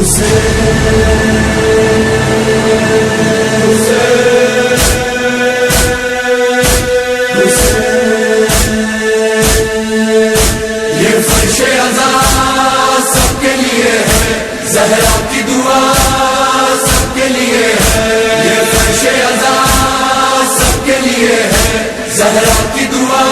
یہ فرش عزا سب کے لیے ہے، زہرا کی دعا سب کے لیے ہے، یہ فرش عزا سب کے لیے ہے، زہرا کی دعا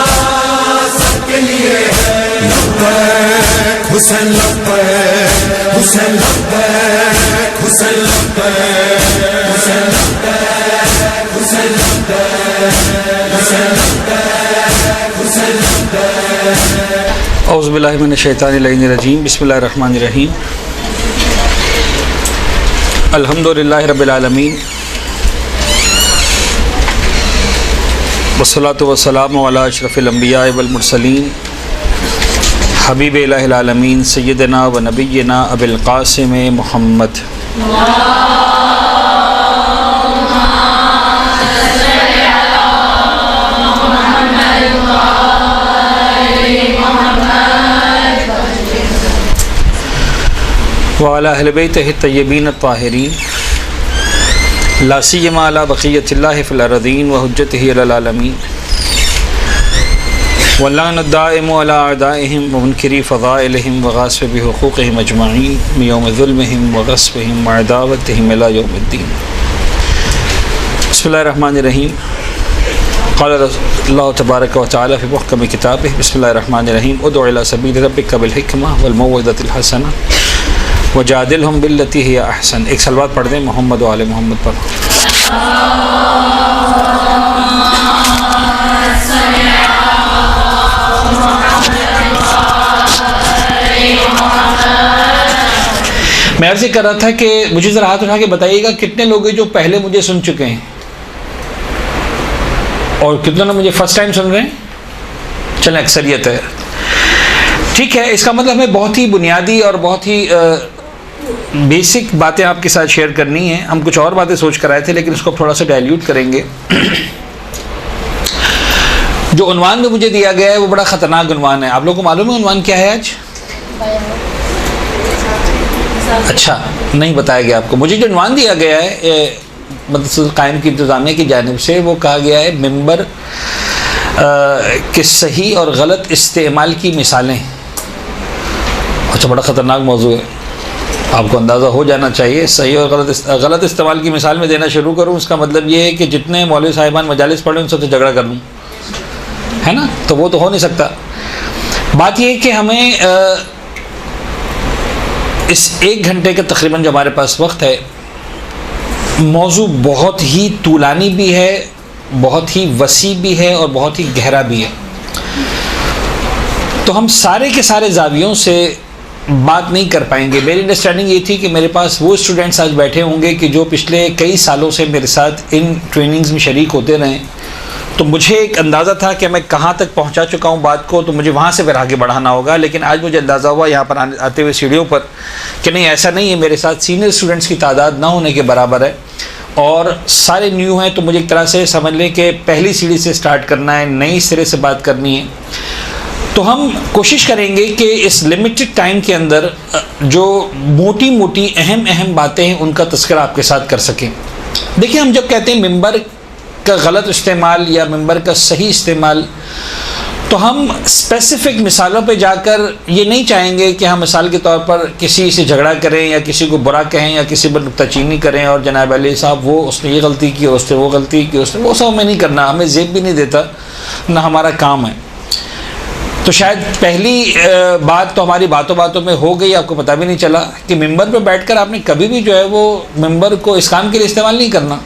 سب کے لیے ہے۔ لبیک حسین لبیک حسین لبیک حسین لبیک حسین لبیک حسین لبیک حسین لبیک حسین لبیک۔ اعوذ باللہ من الشیطان الرجیم، بسم اللہ الرحمن الرحیم۔ الحمدللہ رب العالمین، والصلاۃ والسلام علی اشرف الانبیاء والمرسلین، حبیب الہ العالمین سیدنا و نبینا ابی القاسم محمد۔ وعلی اہل بیتہ الطیبین الطاہرین، لا سیما علی بقیۃ اللہ فی الارضین وحجتہ علی العالمین، واللعن الدائم علی اعدائہم ومنکری فضائلہم وغاصب بحقوقہم اجمعین من یوم ظلمہم وغصبہم وعداوتہم الی یوم الدین۔ بسم اللہ الرحمن الرحیم۔ قال اللہ تبارک و تعالی فی محکم کتابہ، بسم اللہ الرحمن الرحیم، ادع الی سبیل ربک بالحکمہ والموعظۃ الحسنہ وجادلہم باللتی ہی احسن۔ ایک صلوات پڑھ دیں محمد و آل محمد پر۔ میں عرض کر رہا تھا کہ مجھے ذرا ہاتھ اٹھا کے بتائیے گا کتنے لوگ ہیں جو پہلے مجھے سن چکے ہیں اور کتنے لوگ مجھے فرسٹ ٹائم سن رہے ہیں؟ چلیں اکثریت ہے، ٹھیک ہے۔ اس کا مطلب ہمیں بہت ہی بنیادی اور بہت ہی بیسک باتیں آپ کے ساتھ شیئر کرنی ہیں۔ ہم کچھ اور باتیں سوچ کر آئے تھے لیکن اس کو تھوڑا سا ڈائلیوٹ کریں گے۔ جو عنوان میں مجھے دیا گیا ہے وہ بڑا خطرناک عنوان ہے۔ آپ لوگوں کو معلوم ہے عنوان کیا ہے آج؟ اچھا، نہیں بتایا گیا آپ کو۔ مجھے جو عنوان دیا گیا ہے مدرسہ قائم کی انتظامیہ کی جانب سے، وہ کہا گیا ہے ممبر کے صحیح اور غلط استعمال کی مثالیں۔ اچھا، بڑا خطرناک موضوع ہے، آپ کو اندازہ ہو جانا چاہیے۔ صحیح اور غلط استعمال کی مثال میں دینا شروع کروں، اس کا مطلب یہ ہے کہ جتنے مولوی صاحبان مجالس پڑھیں ان سب سے جھگڑا کر لوں، ہے نا؟ تو وہ تو ہو نہیں سکتا۔ بات یہ ہے کہ ہمیں اس ایک گھنٹے کا تقریباً جو ہمارے پاس وقت ہے، موضوع بہت ہی طولانی بھی ہے، بہت ہی وسیع بھی ہے اور بہت ہی گہرا بھی ہے۔ تو ہم سارے کے سارے زاویوں سے بات نہیں کر پائیں گے۔ میری انڈرسٹینڈنگ یہ تھی کہ میرے پاس وہ اسٹوڈنٹس آج بیٹھے ہوں گے کہ جو پچھلے کئی سالوں سے میرے ساتھ ان ٹریننگز میں شریک ہوتے رہیں، تو مجھے ایک اندازہ تھا کہ میں کہاں تک پہنچا چکا ہوں بات کو، تو مجھے وہاں سے پھر آگے بڑھانا ہوگا۔ لیکن آج مجھے اندازہ ہوا یہاں پر آتے ہوئے سیڑھیوں پر کہ نہیں، ایسا نہیں ہے، میرے ساتھ سینئر اسٹوڈنٹس کی تعداد نہ ہونے کے برابر ہے اور سارے نیو ہیں۔ تو مجھے ایک طرح سے سمجھ لیں کہ پہلی سیڑھی سے سٹارٹ کرنا ہے، نئی سرے سے بات کرنی ہے۔ تو ہم کوشش کریں گے کہ اس لمیٹڈ ٹائم کے اندر جو موٹی موٹی اہم باتیں ہیں ان کا تذکرہ آپ کے ساتھ کر سکیں۔ دیکھیں، ہم جب کہتے ہیں ممبر کا غلط استعمال یا ممبر کا صحیح استعمال، تو ہم اسپیسیفک مثالوں پہ جا کر یہ نہیں چاہیں گے کہ ہم مثال کے طور پر کسی سے جھگڑا کریں یا کسی کو برا کہیں یا کسی پر نکتہ چینی کریں اور جناب علی صاحب وہ اس نے یہ غلطی کی، اس نے وہ غلطی کی، اس نے وہ سب ہمیں نہیں کرنا، ہمیں زیب بھی نہیں دیتا، نہ ہمارا کام ہے۔ تو شاید پہلی بات تو ہماری باتوں میں ہو گئی، آپ کو پتہ بھی نہیں چلا کہ ممبر پہ بیٹھ کر آپ نے کبھی بھی جو ہے وہ ممبر کو اس کام کے لیے استعمال نہیں کرنا۔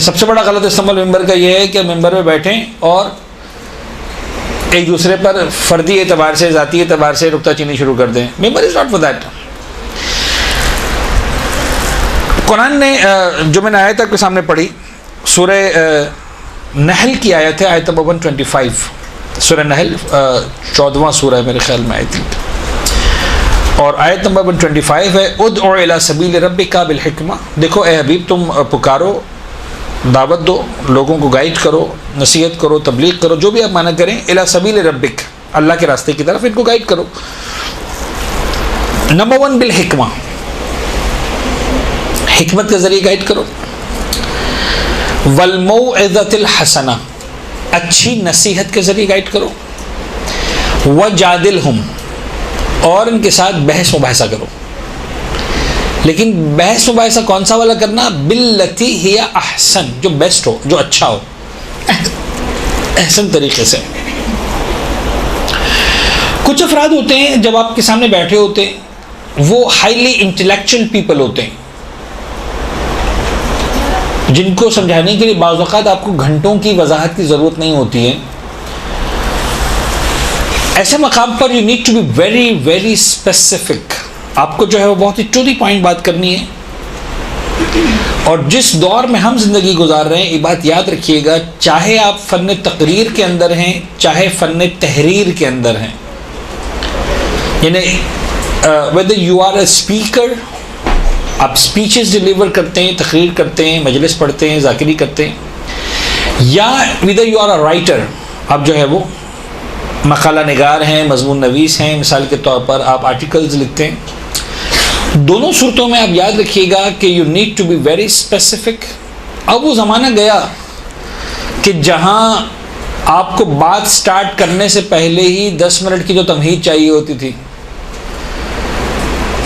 سب سے بڑا غلط استعمال ممبر کا یہ ہے کہ ممبر پہ بیٹھیں اور ایک دوسرے پر فردی اعتبار سے، ذاتی اعتبار سے نکتہ چینی شروع کر دیں۔ ممبر از ناٹ فار دیٹ۔ قرآن نے جو میں نے آیت آپ کے سامنے پڑھی، سورہ نحل کی آیت ہے، آیت نمبر 125۔ سورہ نحل 14واں سورہ ہے میرے خیال میں آئی تھنک، اور آیت نمبر 125 ہے، ادعو الی سبیل ربک بالحکمہ۔ دیکھو اے حبیب، تم پکارو، دعوت دو، لوگوں کو گائیڈ کرو، نصیحت کرو، تبلیغ کرو، جو بھی آپ معنی کریں، الی سبیل ربک، اللہ کے راستے کی طرف ان کو گائیڈ کرو۔ نمبر 1 بالحکمہ، حکمت کے ذریعے گائیڈ کرو. والموعظۃ الحسنہ، اچھی نصیحت کے ذریعے گائیڈ کرو. وجادلہم، اور ان کے ساتھ بحث مباحثہ کرو. لیکن بحث مباحثہ کون سا والا کرنا؟ باللتی ہی احسن، جو بیسٹ ہو، جو اچھا ہو، احسن طریقے سے. کچھ افراد ہوتے ہیں جب آپ کے سامنے بیٹھے ہوتے ہیں، وہ ہائیلی انٹلیکچوئل پیپل ہوتے ہیں، جن کو سمجھانے کے لیے بعض اوقات آپ کو گھنٹوں کی وضاحت کی ضرورت نہیں ہوتی ہے. ایسے مقام پر you need to be very very specific. آپ کو جو ہے وہ بہت ہی ٹو دی پوائنٹ بات کرنی ہے. اور جس دور میں ہم زندگی گزار رہے ہیں، یہ بات یاد رکھیے گا، چاہے آپ فن تقریر کے اندر ہیں، چاہے فن تحریر کے اندر ہیں، یعنی whether you are a speaker، آپ سپیچز ڈیلیور کرتے ہیں، تقریر کرتے ہیں، مجلس پڑھتے ہیں، ذاکری کرتے ہیں، یا whether you are a writer، آپ جو ہے وہ مقالہ نگار ہیں، مضمون نویس ہیں، مثال کے طور پر آپ آرٹیکلز لکھتے ہیں. دونوں صورتوں میں آپ یاد رکھیے گا کہ you need to be very specific. اب وہ زمانہ گیا کہ جہاں آپ کو بات سٹارٹ کرنے سے پہلے ہی 10 منٹ کی جو تمہید چاہیے ہوتی تھی.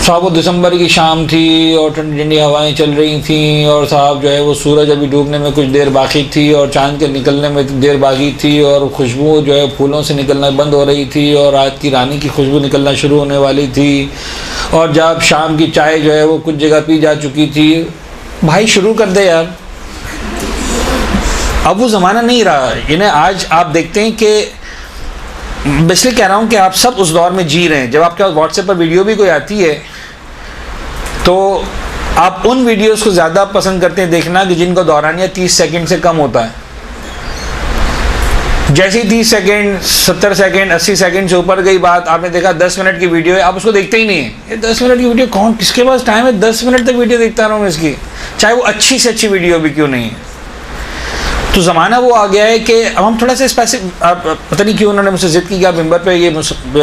صاحب وہ دسمبر کی شام تھی اور ٹھنڈی ٹھنڈی ہوائیں چل رہی تھیں، اور صاحب جو ہے وہ سورج ابھی ڈوبنے میں کچھ دیر باقی تھی اور چاند کے نکلنے میں دیر باقی تھی، اور خوشبو جو ہے پھولوں سے نکلنا بند ہو رہی تھی، اور رات کی رانی کی خوشبو نکلنا شروع ہونے والی تھی، اور جب شام کی چائے جو ہے وہ کچھ جگہ پی جا چکی تھی. بھائی شروع کر دے یار. اب وہ زمانہ نہیں رہا. یعنی آج آپ دیکھتے ہیں کہ میں اس لیے کہہ رہا ہوں کہ آپ سب اس دور میں جی رہے ہیں. جب آپ کے پاس واٹس ایپ پر ویڈیو بھی کوئی آتی ہے تو آپ ان ویڈیوز کو زیادہ پسند کرتے ہیں دیکھنا کہ جن کا دورانیہ 30 سیکنڈ سے کم ہوتا ہے. جیسے 30 سیکنڈ 70 سیکنڈ 80 سیکنڈ سے اوپر گئی بات، آپ نے دیکھا 10 منٹ کی ویڈیو ہے، آپ اس کو دیکھتے ہی نہیں ہیں. یہ 10 منٹ کی ویڈیو کون کس کے پاس ٹائم ہے 10 منٹ تک ویڈیو دیکھتا رہا ہوں اس کی، چاہے وہ اچھی سے اچھی ویڈیو بھی کیوں نہیں ہے. تو زمانہ وہ آ گیا ہے کہ اب ہم تھوڑا سا پتہ نہیں کیوں انہوں نے مجھ سے ضد کی کہ آپ ممبر پہ یہ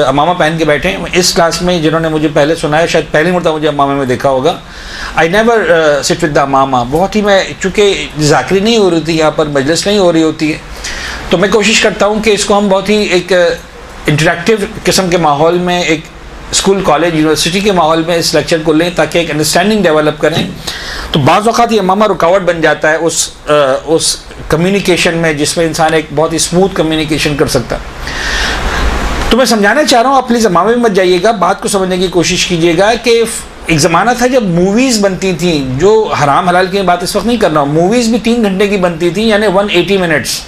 امامہ پہن کے بیٹھے ہیں. اس کلاس میں جنہوں نے مجھے پہلے سنا ہے، شاید پہلی مرتبہ مجھے امامہ میں دیکھا ہوگا. I never sat with the امامہ. بہت ہی میں چونکہ ذاکری نہیں ہو رہی تھی، یہاں پر مجلس نہیں ہو رہی ہوتی ہے، تو میں کوشش کرتا ہوں کہ اس کو ہم بہت ہی ایک انٹریکٹیو قسم کے ماحول میں، ایک اسکول کالج یونیورسٹی کے ماحول میں اس لیکچر کو لیں تاکہ ایک انڈرسٹینڈنگ ڈیولپ کریں. تو بعض اوقات یہ امامہ رکاوٹ بن جاتا ہے اس کمیونیکیشن میں جس میں انسان ایک بہت ہی اسموتھ کمیونیکیشن کر سکتا ہے. تو میں سمجھانا چاہ رہا ہوں، آپ پلیز امامہ میں مت جائیے گا، بات کو سمجھنے کی کوشش کیجیے گا کہ ایک زمانہ تھا جب موویز بنتی تھیں، جو حرام حلال کی بات اس وقت نہیں کر رہا ہوں، موویز بھی 3 گھنٹے کی بنتی تھیں، یعنی 180 منٹس.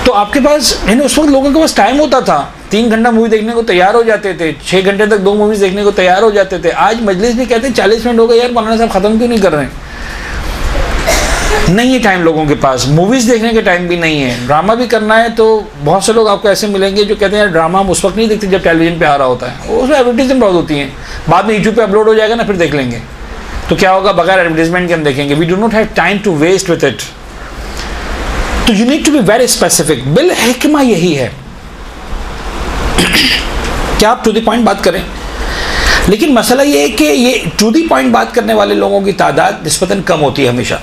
تو آپ کے پاس یعنی اس وقت لوگوں کے پاس ٹائم ہوتا تھا، 3 گھنٹہ مووی دیکھنے کو تیار ہو جاتے تھے، 6 گھنٹے تک 2 موویز دیکھنے کو تیار ہو جاتے تھے. آج مجلس بھی کہتے ہیں 40 منٹ ہو گئے، یار مولانا صاحب ختم کیوں نہیں کر رہے ہیں؟ نہیں ہے ٹائم لوگوں کے پاس، موویز دیکھنے کے ٹائم بھی نہیں ہے. ڈرامہ بھی کرنا ہے تو بہت سے لوگ آپ کو ایسے ملیں گے جو کہتے ہیں ڈرامہ ہم اس وقت نہیں دیکھتے جب ٹیلی ویژن پہ آ رہا ہوتا ہے، اس میں ایڈورٹیزمنٹ بہت ہوتی ہیں، بعد میں یوٹیوب پہ اپلوڈ ہو جائے گا نا، پھر دیکھ لیں گے. تو کیا ہوگا؟ بغیر ایڈورٹیزمنٹ کے ہم دیکھیں گے. We do not have time to waste with it. تو you need to be very specific. بالحکمہ یہی ہے کہ آپ ٹو دی پوائنٹ بات کریں. لیکن مسئلہ یہ ہے کہ یہ ٹو دی پوائنٹ بات کرنے والے لوگوں کی تعداد نسبتاً کم ہوتی ہے ہمیشہ.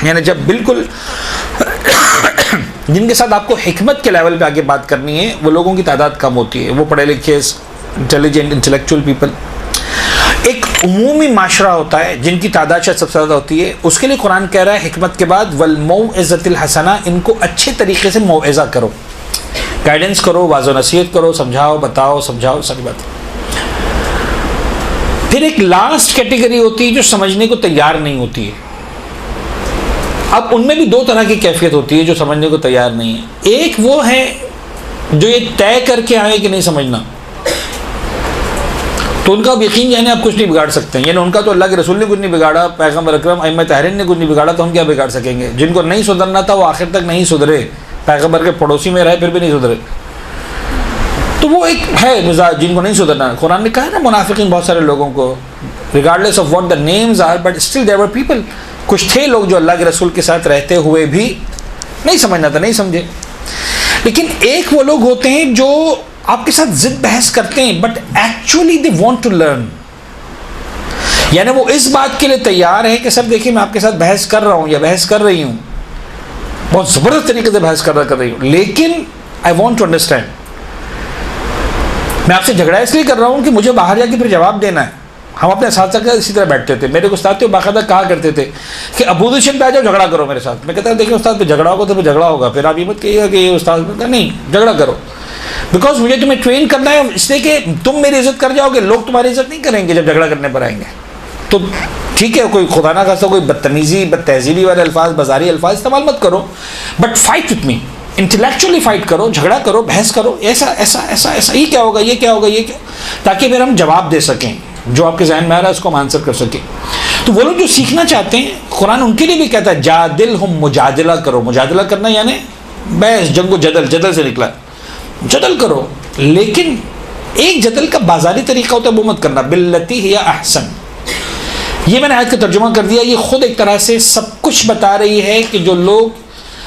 یعنی جب بالکل جن کے ساتھ آپ کو حکمت کے لیول پہ آگے بات کرنی ہے وہ لوگوں کی تعداد کم ہوتی ہے، وہ پڑھے لکھے انٹیلیجنٹ انٹلیکچوئل پیپل. ایک عمومی معاشرہ ہوتا ہے جن کی تعداد شاید سب سے زیادہ ہوتی ہے، اس کے لیے قرآن کہہ رہا ہے حکمت کے بعد والموعظۃ الحسنہ، ان کو اچھے طریقے سے موعظہ کرو، گائیڈنس کرو، واضح و نصیحت کرو، سمجھاؤ، بتاؤ، سمجھاؤ، ساری بات. پھر ایک لاسٹ کیٹیگری ہوتی ہے جو سمجھنے کو تیار نہیں ہوتی ہے. اب ان میں بھی 2 طرح کی کیفیت ہوتی ہے جو سمجھنے کو تیار نہیں ہے. ایک وہ ہے جو یہ طے کر کے آئے کہ نہیں سمجھنا، تو ان کا اب یقین جانے آپ کچھ نہیں بگاڑ سکتے ہیں. یعنی ان کا تو اللہ کے رسول نے کچھ نہیں بگاڑا، پیغمبر اکرم ائمہ طاہرین نے کچھ نہیں بگاڑا، تو ہم کیا بگاڑ سکیں گے؟ جن کو نہیں سدھرنا تھا وہ آخر تک نہیں سدھرے، پیغمبر کے پڑوسی میں رہے پھر بھی نہیں سدھرے. تو وہ ایک ہے مزاج جن کو نہیں سدھرنا. قرآن نے کہا ہے نا منافقین بہت سارے لوگوں کو، regardless of what the names are but still there were people. کچھ تھے لوگ جو اللہ کے رسول کے ساتھ رہتے ہوئے بھی نہیں سمجھنا تھا، نہیں سمجھے. لیکن ایک وہ لوگ ہوتے ہیں جو آپ کے ساتھ ضد بحث کرتے ہیں but actually they want to learn. یعنی وہ اس بات کے لیے تیار ہے کہ سر دیکھیے میں آپ کے ساتھ بحث کر رہا ہوں یا بحث کر رہی ہوں، بہت زبردست طریقے سے بحث کر رہی ہوں، لیکن آئی وانٹ ٹو انڈرسٹینڈ، میں آپ سے جھگڑا اس لیے کر رہا ہوں کہ مجھے باہر جا کے پھر جواب دینا ہے. ہم اپنے اساتذہ کے اسی طرح بیٹھتے تھے. میرے استاد تھے باقاعدہ کہا کرتے تھے کہ اپوزیشن پہ آ جاؤ جھگڑا کرو میرے ساتھ. میں کہتا ہوں دیکھیں استاد پہ جھگڑا ہوگا تو پھر جھگڑا ہوگا، پھر آپ یہ مت کہیے گا کہ یہ استاد نہیں جھگڑا کرو، بیکاز مجھے تمہیں ٹرین کرنا ہے اس لیے کہ تم میری عزت کر جاؤ گے، لوگ تمہاری عزت نہیں کریں گے جب جھگڑا کرنے پر آئیں گے. تو ٹھیک ہے کوئی خدا نہ خاصا کوئی بدتمیزی بد تہذیبی والے الفاظ بازاری الفاظ استعمال مت کرو، but fight with me, intellectually fight کرو، جھگڑا کرو، بحث کرو، ایسا ایسا ایسا ایسا یہ کیا ہوگا، یہ کیا ہوگا، یہ کیا، تاکہ پھر ہم جواب دے سکیں جو آپ کے ذہن میں آ رہا ہے اس کو ہم آنسر کر سکیں. تو وہ لوگ جو سیکھنا چاہتے ہیں قرآن ان کے لیے بھی کہتا ہے جادلہم، مجادلہ کرو. مجادلہ کرنا یعنی بحث، جنگ و جدل، جدل سے نکلا جدل کرو، لیکن ایک جدل کا بازاری طریقہ ہوتا ہے وہ مت کرنا، باللتی ہی احسن. یہ میں نے آیت کا ترجمہ کر دیا. یہ خود ایک طرح سے سب کچھ بتا رہی ہے کہ جو لوگ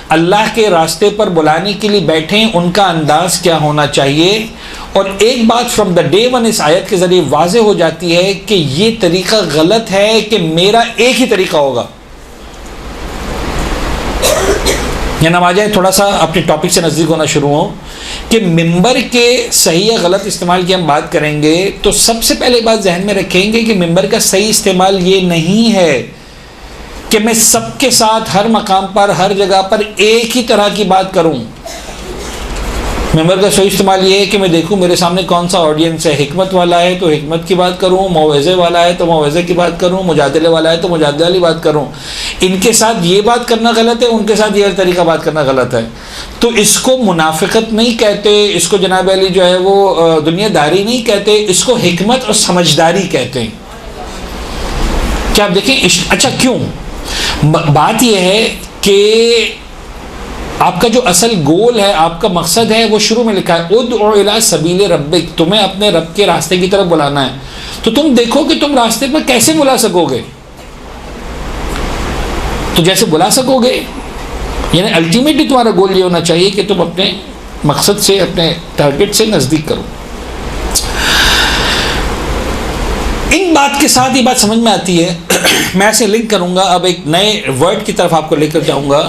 اللہ کے راستے پر بلانے کے لیے بیٹھیں ان کا انداز کیا ہونا چاہیے. اور ایک بات فرام دا ڈے ون اس آیت کے ذریعے واضح ہو جاتی ہے کہ یہ طریقہ غلط ہے کہ میرا ایک ہی طریقہ ہوگا. یا نہ آ جائے تھوڑا سا اپنے ٹاپک سے نزدیک ہونا شروع ہوں کہ ممبر کے صحیح یا غلط استعمال کی ہم بات کریں گے تو سب سے پہلے بات ذہن میں رکھیں گے کہ ممبر کا صحیح استعمال یہ نہیں ہے کہ میں سب کے ساتھ ہر مقام پر ہر جگہ پر ایک ہی طرح کی بات کروں. ممبر کا صحیح استعمال یہ ہے کہ میں دیکھوں میرے سامنے کون سا آڈینس ہے، حکمت والا ہے تو حکمت کی بات کروں، موعظے والا ہے تو موعظے کی بات کروں، مجادلے والا ہے تو مجادلے والی بات کروں. ان کے ساتھ یہ بات کرنا غلط ہے، ان کے ساتھ یہ طریقہ بات کرنا غلط ہے. تو اس کو منافقت نہیں کہتے، اس کو جناب علی جو ہے وہ دنیا داری نہیں کہتے، اس کو حکمت اور سمجھداری کہتے ہیں. کیا آپ دیکھیں اچھا کیوں؟ بات یہ ہے کہ آپ کا جو اصل گول ہے، آپ کا مقصد ہے، وہ شروع میں لکھا ہے ادعو الی سبیل ربک، تمہیں اپنے رب کے راستے کی طرف بلانا ہے. تو تم دیکھو کہ تم راستے پر کیسے بلا سکو گے. تو جیسے بلا سکو گے یعنی الٹیمیٹلی تمہارا گول یہ ہونا چاہیے کہ تم اپنے مقصد سے، اپنے ٹارگٹ سے نزدیک کرو. ان بات کے ساتھ یہ بات سمجھ میں آتی ہے. میں ایسے لنک کروں گا، اب ایک نئے ورڈ کی طرف آپ کو لے کر جاؤں گا،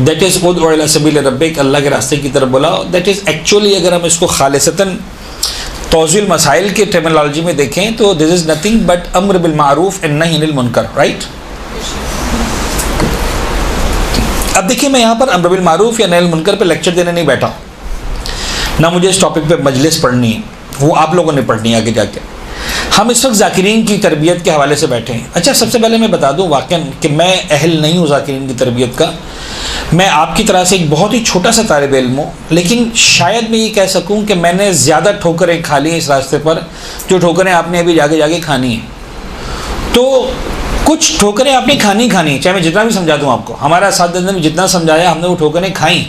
دیٹ از ادعو الی سبیل ربک، اللہ کے راستے کی طرف بلاؤ. دیٹ از ایکچولی اگر ہم اس کو خالصتاً توضیح المسائل کے ٹرمینالوجی میں دیکھیں تو دس از نتھنگ بٹ امر بالمعروف اینڈ نہی عن المنکر، رائٹ؟ اب دیکھیں میں یہاں پر امر بالمعروف یا نہی عن المنکر پہ لیکچر دینے نہیں بیٹھا ہوں، نہ مجھے اس ٹاپک پہ مجلس پڑھنی ہے، وہ آپ لوگوں نے پڑھنی ہے آگے جا کے. ہم اس وقت ذاکرین کی تربیت کے حوالے سے بیٹھے ہیں. اچھا سب سے پہلے میں بتا دوں واقعاً کہ میں اہل نہیں ہوں ذاکرین کی تربیت کا. میں آپ کی طرح سے ایک بہت ہی چھوٹا سا طالب علم ہوں، لیکن شاید میں یہ کہہ سکوں کہ میں نے زیادہ ٹھوکریں کھا لی ہیں اس راستے پر جو ٹھوکریں آپ نے ابھی جاگے کھانی ہیں. تو کچھ ٹھوکریں آپ نے کھانی ہیں، چاہے میں جتنا بھی سمجھا دوں آپ کو. ہمارا اساتذہ نے جتنا سمجھایا ہم نے وہ ٹھوکریں کھائیں.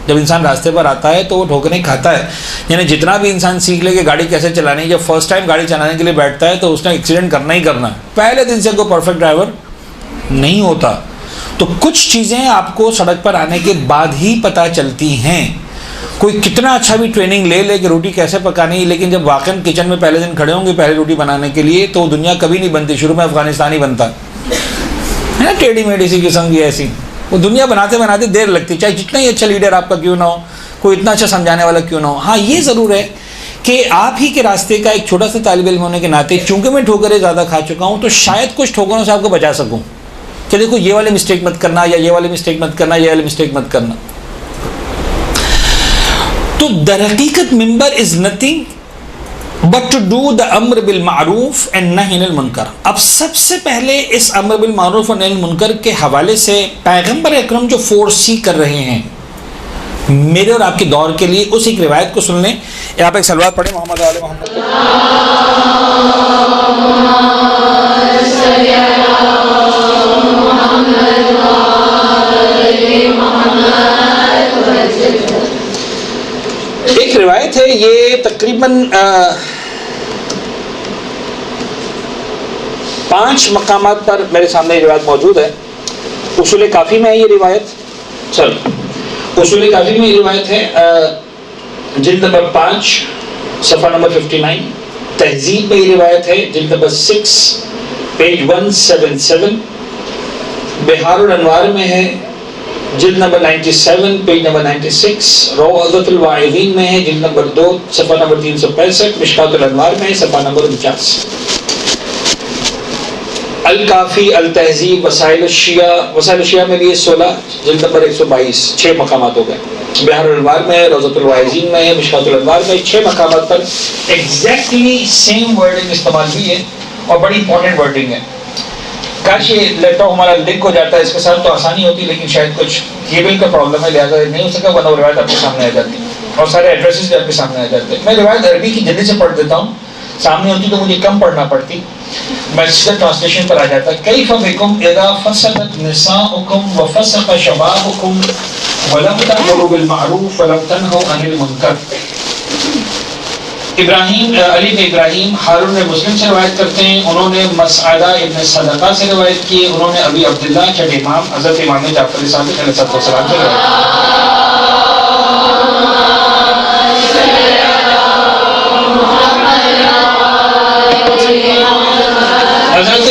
جب انسان راستے پر آتا ہے تو وہ ٹھوکریں کھاتا ہے. یعنی جتنا بھی انسان سیکھ لے کہ گاڑی کیسے چلانی ہے، جب فرسٹ ٹائم گاڑی چلانے کے لیے بیٹھتا ہے تو اس نے ایکسیڈنٹ کرنا ہی کرنا ہے. پہلے دن سے کوئی پرفیکٹ ڈرائیور نہیں ہوتا. تو کچھ چیزیں آپ کو سڑک پر آنے کے بعد ہی پتہ چلتی ہیں. کوئی کتنا اچھا بھی ٹریننگ لے کہ روٹی کیسے پکانی ہے، لیکن جب واقعاً کچن میں پہلے دن کھڑے ہوں گے پہلے روٹی بنانے کے لیے تو دنیا کبھی نہیں بنتی. شروع میں افغانستان ہی بنتا ہے نا، ٹیڑھی میڑھی سی قسم کی ایسی. وہ دنیا بناتے دیر لگتی، چاہے جتنا ہی اچھا لیڈر آپ کا کیوں نہ ہو، کوئی اتنا اچھا سمجھانے والا کیوں نہ ہو. ہاں یہ ضرور ہے کہ آپ ہی کے راستے کا ایک چھوٹا سا طالب علم ہونے کے ناطے چونکہ میں ٹھوکریں زیادہ کھا چکا ہوں تو شاید کچھ ٹھوکروں سے آپ کو بچا سکوں کہ دیکھو یہ والے مسٹیک مت کرنا، یا یہ والے مسٹیک مت کرنا، یہ والے مسٹیک مت کرنا. تو در حقیقت ممبر is nothing but to do the امر بالمعروف and نہی عن المنکر. اب سب سے پہلے اس امر بالمعروف اور نہی عن المنکر کے حوالے سے پیغمبر اکرم جو فورسی کر رہے ہیں میرے اور آپ کے دور کے لیے، اس ایک روایت کو سن لیں. آپ ایک صلوات پڑھیں محمد علیہ محمد. ایک روایت ہے، یہ تقریباً 5 مقامات پر میرے سامنے یہ روایت موجود ہے. اصول کافی میں ہے یہ روایت. اصول کافی میں یہ روایت ہے، جلد نمبر 5 صفحہ نمبر 59. تہذیب میں یہ روایت ہے، جلد نمبر 6 پیج 177 بحار الانوار میں ہے، جلد نمبر 97 پیج نمبر 96، روضۃ الواعظین میں ہے، جلد نمبر 2 صفحہ نمبر 365، مشکات الانوار میں ہے صفحہ نمبر 49، الکافی، التہذیب، وسائل الشیعہ میں بھی یہ 16 جلد نمبر 122، 6 مقامات ہو گئے، بحار الانوار میں ہے، روضۃ الواعظین میں ہے، مشکات الانوار میں، 6 مقامات پر ایگزیکٹلی سیم ورڈنگ استعمال ہوئی ہے اور بڑی امپورٹنٹ ورڈنگ ہے۔ کاش یہ لیپ ٹاپ ہمارا لنک ہو جاتا ہے اس کے ساتھ تو آسانی ہوتی، لیکن شاید کچھ کیبل کا پرابلم ہے، لہٰذا نہیں ہو سکا، ورنہ روایت آپ کے سامنے آ جاتی اور سارے ایڈریسز بھی آپ کے سامنے آ جاتے۔ میں روایت عربی کی جلدی سے پڑھ دیتا ہوں، سامنے ہوتی تو مجھے کم پڑھنا پڑتی، میں سیدھا ٹرانسلیشن پر آ جاتا۔ کیف بکم اذا فسدت نساؤکم وفسق شبابکم ولم تأمروا بالمعروف ولم تنهوا عن المنکر۔ علی بن ابراہیم ہارون مسلم سے روایت کرتے ہیں، انہوں نے مسعدہ ابن صدقہ سے روایت کی، انہوں نے ابی عبداللہ چھٹے امام حضرت امام جعفر صادق علیہ السلام سے روایت حضرت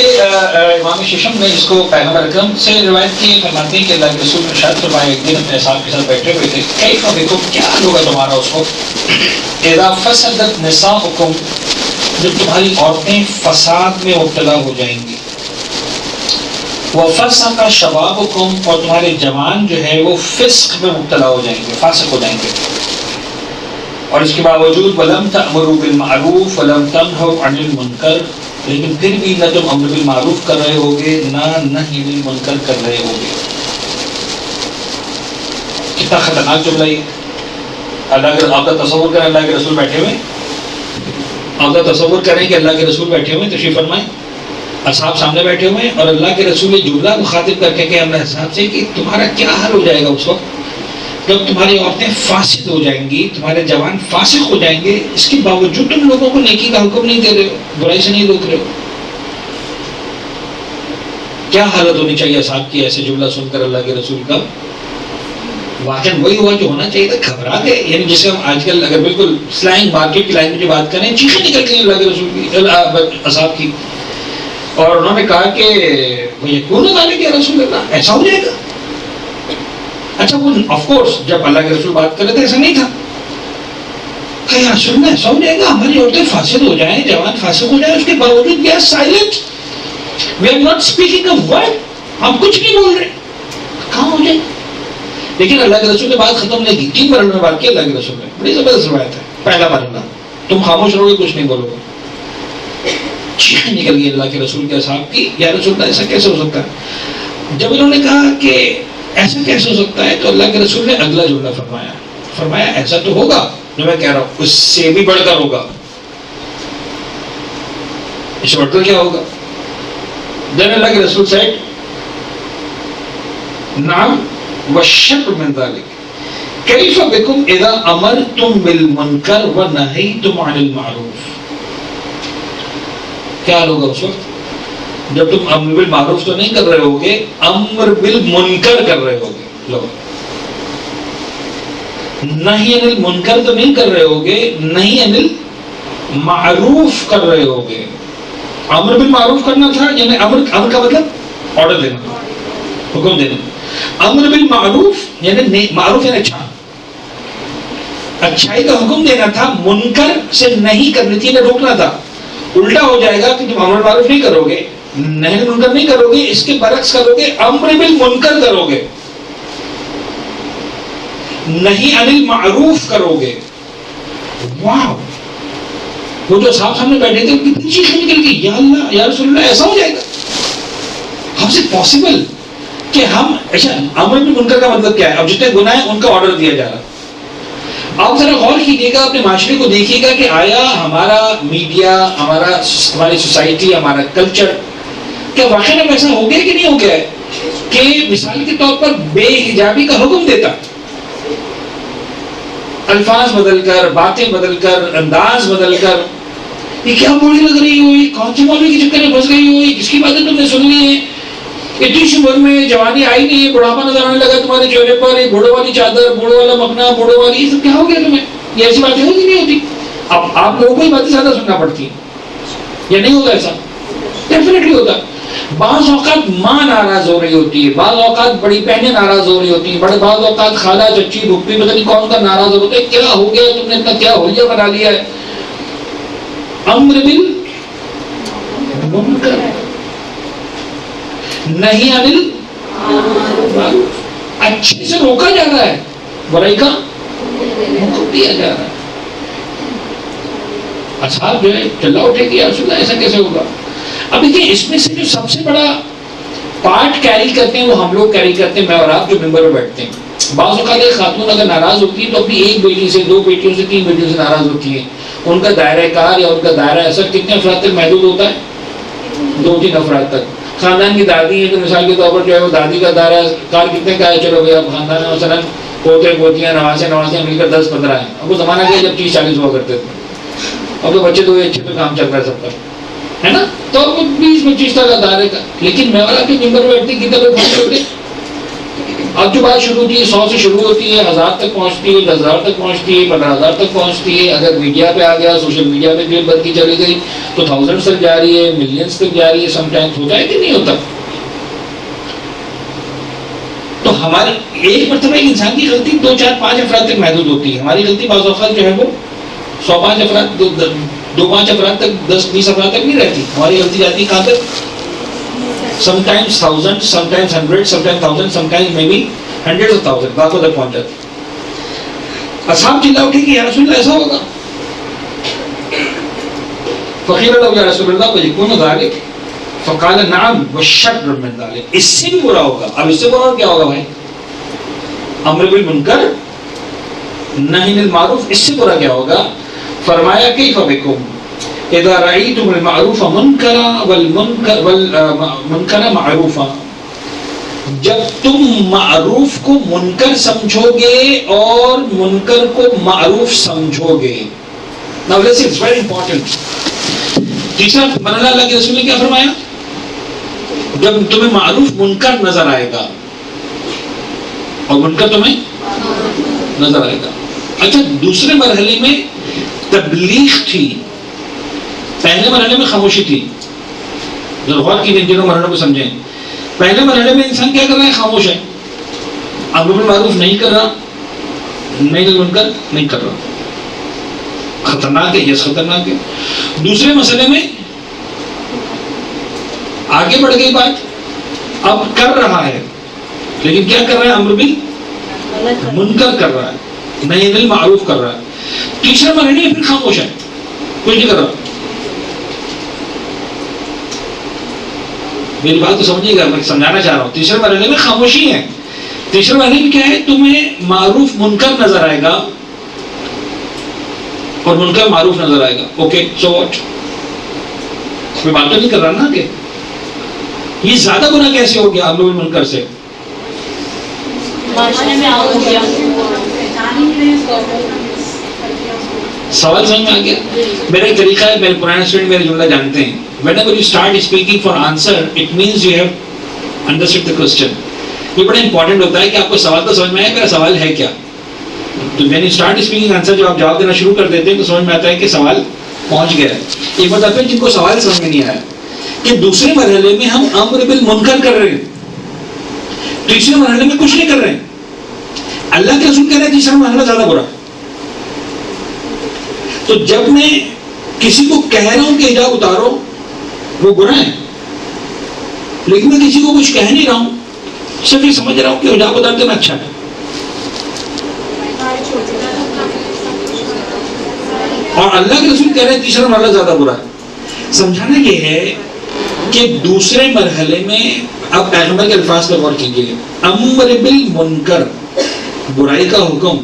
امام ششم نے اس کو پیغمبر اکرم سے روایت کی، فرماتے ہیں کہ اللہ کے رسول نے ارشاد فرمایا، ایک دن اپنے صاحب کے ساتھ بیٹھے ہوئے تھے، کیف بکم، کیا ہوگا تمہارا اس وقت، اذا فسدت نساؤکم، جب تمہاری عورتیں فساد میں مبتلا ہو جائیں گی، وفسق شبابکم، اور تمہارے جوان جو ہے وہ فسق میں مبتلا ہو جائیں گے، فاسق ہو جائیں گے، اور اس کے باوجود ولم تأمروا بالمعروف ولم تنهوا عن المنکر، لیکن پھر بھی نہ تم امر بالمعروف کر رہے ہوگے نہ نہی عن المنکر کر رہے ہوگے۔ کتنا خطرناک جملہ یہ، اللہ کے آپ کا تصور کریں، اللہ کے رسول بیٹھے ہوئے، آپ کا تصور کریں کہ اللہ کے رسول بیٹھے ہوئے، تشریف فرمائیں، اصحاب سامنے بیٹھے ہوئے اور اللہ کے رسول یہ جملہ مخاطب کر کے کہ اللہ صاحب سے کہ تمہارا کیا حال ہو جائے گا اس وقت جب تمہاری عورتیں فاسد ہو جائیں گی، تمہارے جوان فاسق ہو جائیں گے، اس کے باوجود تم لوگوں کو نیکی کا حکم نہیں دے رہے ہو، برائی سے نہیں روک رہے ہو۔ کیا حالت ہونی چاہیے اصحاب کی ایسے جملہ سن کر اللہ کے رسول کا؟ واقعاً وہی ہوا جو ہونا چاہیے تھا، گھبرا گئے، یعنی جسے ہم آج کل اگر بالکل سلینگ مارکیٹ کی لینگویج میں بات کریں، چیخیں نکل گئی اللہ کے رسول کی، اصحاب کی، اور انہوں نے کہا کہ یکون ذالک یا رسول اللہ، ایسا ہو جائے گا؟ اچھا وہ آف کورس جب اللہ کے رسول بات کر رہے تھے ایسا نہیں تھا کہ یا رسول اللہ ایسا ہو جائے گا، ہماری عورتیں فاسد ہو جائیں، جوان فاسق ہو جائیں، اس کے باوجود we are silent, we are not speaking a word, ہم کچھ نہیں بول رہے، کہاں ہو جائے؟ لیکن اللہ کے رسول نے بات ختم نہیں کی، 3 مرحلوں میں بات کی اللہ کے رسول نے، بڑی زبردست روایت ہے۔ پہلا مرحلہ، تم خاموش رہو گے، کچھ نہیں بولو گے، چیخیں نکل گئی اللہ کے رسول کے اصحاب کی، یا رسول اللہ ایسا کیسے ہو سکتا ہے؟ جب انہوں نے کہا کہ ایسا کیسے ہو سکتا ہے تو اللہ کے رسول نے اگلا جملہ فرمایا ایسا تو ہوگا جو میں کہہ رہا ہوں، اس سے بھی بڑھ کر ہوگا، اس سے بڑھ کر کیا ہوگا؟ دین اللہ کے رسول said نعم والشر من ذلك کیف بکم اذا امرتم بالمنکر ونہیتم عن المعروف۔ کیا ہوگا اس وقت جب تم امر بالمعروف تو نہیں کر رہے ہوگے، امر بالمنکر کر رہے ہوگے، لوگ نہی عن المنکر تو نہیں کر رہے ہوگے، نہی عن المعروف کر رہے ہوگے۔ امر بالمعروف کرنا تھا، یعنی امر کا مطلب آرڈر دینا، حکم دینا، امر بالمعروف یعنی معروف یعنی اچھا، اچھائی کا حکم دینا تھا، منکر سے نہیں کرنی تھی، انہیں روکنا تھا۔ الٹا ہو جائے گا کہ تم امر بالمعروف نہیں کرو گے، نہی عن المنکر نہیں کرو گے، اس کے برعکس کرو گے، امر بالمنکر کرو گے، نہی عن المعروف کرو گے۔ واو، وہ جو صاحب سامنے بیٹھے تھے کتنی چیخیں نکل گئی، یا اللہ یا رسول اللہ ایسا ہو جائے گا؟ ہم سے پاسبل کہ ہم اچھا امر بالمنکر کا مطلب کیا ہے؟ اب جتنے گناہ ہیں ان کا آرڈر دیا جا رہا۔ آپ ذرا غور کیجیے گا، اپنے معاشرے کو دیکھیے گا کہ آیا ہمارا میڈیا، ہماری سوسائٹی، ہمارا کلچر کیا واقعی میں ایسا ہو گیا کہ نہیں ہو گیا ہے کہ مثال کے طور پر بے حجابی کا حکم دیتا، الفاظ بدل کر، باتیں بدل کر، انداز بدل کر، یہ کیا بولی لگ رہی ہوئی، کون سی مولوی کے چکر میں پھنس گئی ہوئی، کس کی باتیں تم نے سننی ہے، اتنی سی عمر میں جوانی آئی نہیں ہے، بڑھاپا نظر آنے لگا تمہارے چہرے پر، یہ بوڑھوں والی چادر، بوڑھوں والا مکھنا، بوڑھوں والی، یہ سب کیا ہو گیا تمہیں؟ یہ ایسی باتیں ہوتی نہیں ہوتی؟ اب آپ لوگوں کو ہی باتیں زیادہ سننا پڑتی ہیں، یا نہیں ہوگا ایسا؟ ڈیفینیٹلی ہوتا ہے. بعض اوقات ماں ناراض ہو رہی ہوتی ہے, بعض اوقات بڑی بہنیں ناراض ہو رہی ہوتی ہیں, بعض اوقات خالہ چچی پھوپھی پتہ نہیں کون کا ناراض ہوتا ہے, کیا ہو گیا تم نے اتنا کیا ہولیہ بنا لیا ہے. امر بالمنکر نہیں انل اچھے سے روکا جا رہا ہے, برائی کا حکم دیا جا رہا ہے. اصحاب جو ہے چلا اٹھے کہ یا رسول اللہ ایسا کیسے ہوگا. اب دیکھیں اس میں سے جو سب سے بڑا پارٹ کیری کرتے ہیں وہ ہم لوگ کیری کرتے ہیں, میں اور آپ جو ممبر پہ بیٹھتے ہیں. بعض اوقات ایک خاتون اگر ناراض ہوتی ہے تو اپنی ایک بیٹی سے, دو بیٹیوں سے, تین بیٹیوں سے ناراض ہوتی ہے. ان کا دائرہ کار یا ان کا دائرہ اثر کتنے افراد تک محدود ہوتا ہے؟ 2-3 افراد تک. خاندان کی دادی ہے تو مثال کے طور پر جو ہے وہ دادی کا دائرہ کار کتنے کا ہے, چلو بھائی اب خاندان میں مثلا پوتے پوتیاں نواسے مل کر 10-15 ہیں. اب وہ زمانہ کیا جب 30-40 ہوا کرتے تھے, اب تو بچے تو اچھے پہ کام چل رہا ہے سب کا, ہے نا. تو وہ 20-25 تک دائرے کا. لیکن میں والا کے ممبر میں بیٹھتے کتنے لوگ کھڑے ہوتے. اب جو بات شروع ہوتی ہے 100 سے شروع ہوتی ہے, 1000 تک پہنچتی ہے, 10,000 تک پہنچتی ہے, 15,000 تک پہنچتی ہے. اگر میڈیا پہ آ گیا, سوشل میڈیا پہ کلپ بنتی چلی گئی تو 1000 تک جا رہی ہے, ملینز تک جا رہی ہے. سم ٹائمز ہوتا ہے کہ نہیں ہوتا. تو ہماری ایک مرتبہ ایک انسان کی غلطی 2-4-5 افراد تک محدود ہوتی ہے. ہماری غلطی بعض اوقات جو ہے وہ 105 افراد 2-5 افراد تک 10-20 افراد تک نہیں رہتی. ہماری غلطی جاتی ہے کہاں تک؟ sometimes thousands, sometimes hundreds, sometimes thousands, sometimes maybe hundreds of thousands. بات ادھر پہنچ جاتی. اصحاب چلا اٹھے کہ یا رسول اللہ ایسا ہوگا. فقیر اللہ یا رسول اللہ وَيَكُونُ ذَلِكَ فقال نعم وَالشَّرُّ مِنْ ذَلِكَ. اس سے بھی برا ہوگا. اب اس سے برا کیا ہوگا بھائی؟ امر بالمنکر نہی عن المعروف. اس سے برا کیا ہوگا؟ فرمایا کیف بکم اذا رأيتم المعروف منکرا والمنکر معروفا. جب تم معروف کو منکر سمجھو گے اور منکر کو معروف سمجھو گے. Now listen, it's very important. تیسرا مرحلہ اللہ کے رسول نے کیا فرمایا؟ جب تمہیں معروف منکر نظر آئے گا اور منکر تمہیں نظر آئے گا. اچھا, دوسرے مرحلے میں تبلیغ تھی, پہلے مرحلے میں خاموشی تھی. ذرا غور کیجئے, تینوں مرحلوں کو سمجھیں. پہلے مرحلے میں انسان کیا کر رہا ہے؟ خاموش ہے, امر بالمعروف نہیں کر رہا, نہیں منکر نہیں کر رہا. خطرناک ہے, یس خطرناک ہے. دوسرے مسئلے میں آگے بڑھ گئی بات, اب کر رہا ہے لیکن کیا کر رہا ہے؟ امر بالمنکر کر رہا ہے, نہیں بالمعروف کر رہا ہے. تیسرے مرحلے میں پھر خاموش ہے, کچھ نہیں کر رہا. میری بات تو سمجھیے گا, میں سمجھانا چاہ رہا ہوں. تیسرے مرحلے میں خاموشی ہے. تیسرے مرحلے میں کیا ہے؟ تمہیں معروف منکر نظر آئے گا اور منکر معروف نظر آئے گا. Okay, so what. میں بات تو نہیں کر رہا نا کہ یہ زیادہ گناہ کیسے ہو گیا امر بالمنکر سے. سوال سمجھ میں آ گیا؟ میرا ایک طریقہ ہے, میرے پرانے اسٹوڈنٹ میرے جملہ جانتے ہیں. Whenever you start speaking for answer, it means you have understood the question. یہ بڑا امپورٹنٹ ہوتا ہے کہ آپ کو سوال تو سمجھ میں آئے, میرا سوال ہے کیا. تو when you start speaking answer, جب آپ جواب دینا شروع کر دیتے ہیں تو سمجھ میں آتا ہے کہ سوال پہنچ گیا ہے. ایک بات آپ جن کو سوال سمجھ میں نہیں آیا کہ دوسرے مرحلے میں ہم امر بالمنکر کر رہے ہیں, تیسرے مرحلے میں کچھ نہیں کر رہے ہیں. اللہ کے رسول کہہ رہے ہیں تیسرا مرحلہ زیادہ برا. تو جب میں کسی کو کہہ رہا ہوں کہ حجاب اتارو, وہ گناہ ہے, لیکن میں کسی کو کچھ کہہ نہیں رہا ہوں, صرف یہ سمجھ رہا ہوں کہ حجاب اتار دینا اچھا ہے. اور اللہ کے رسول کہہ رہے ہیں تیسرا مرحلہ زیادہ برا ہے. سمجھانا یہ ہے کہ دوسرے مرحلے میں, اب پیغمبر کے الفاظ پر غور کیجیے, امر بالمنکر برائی کا حکم.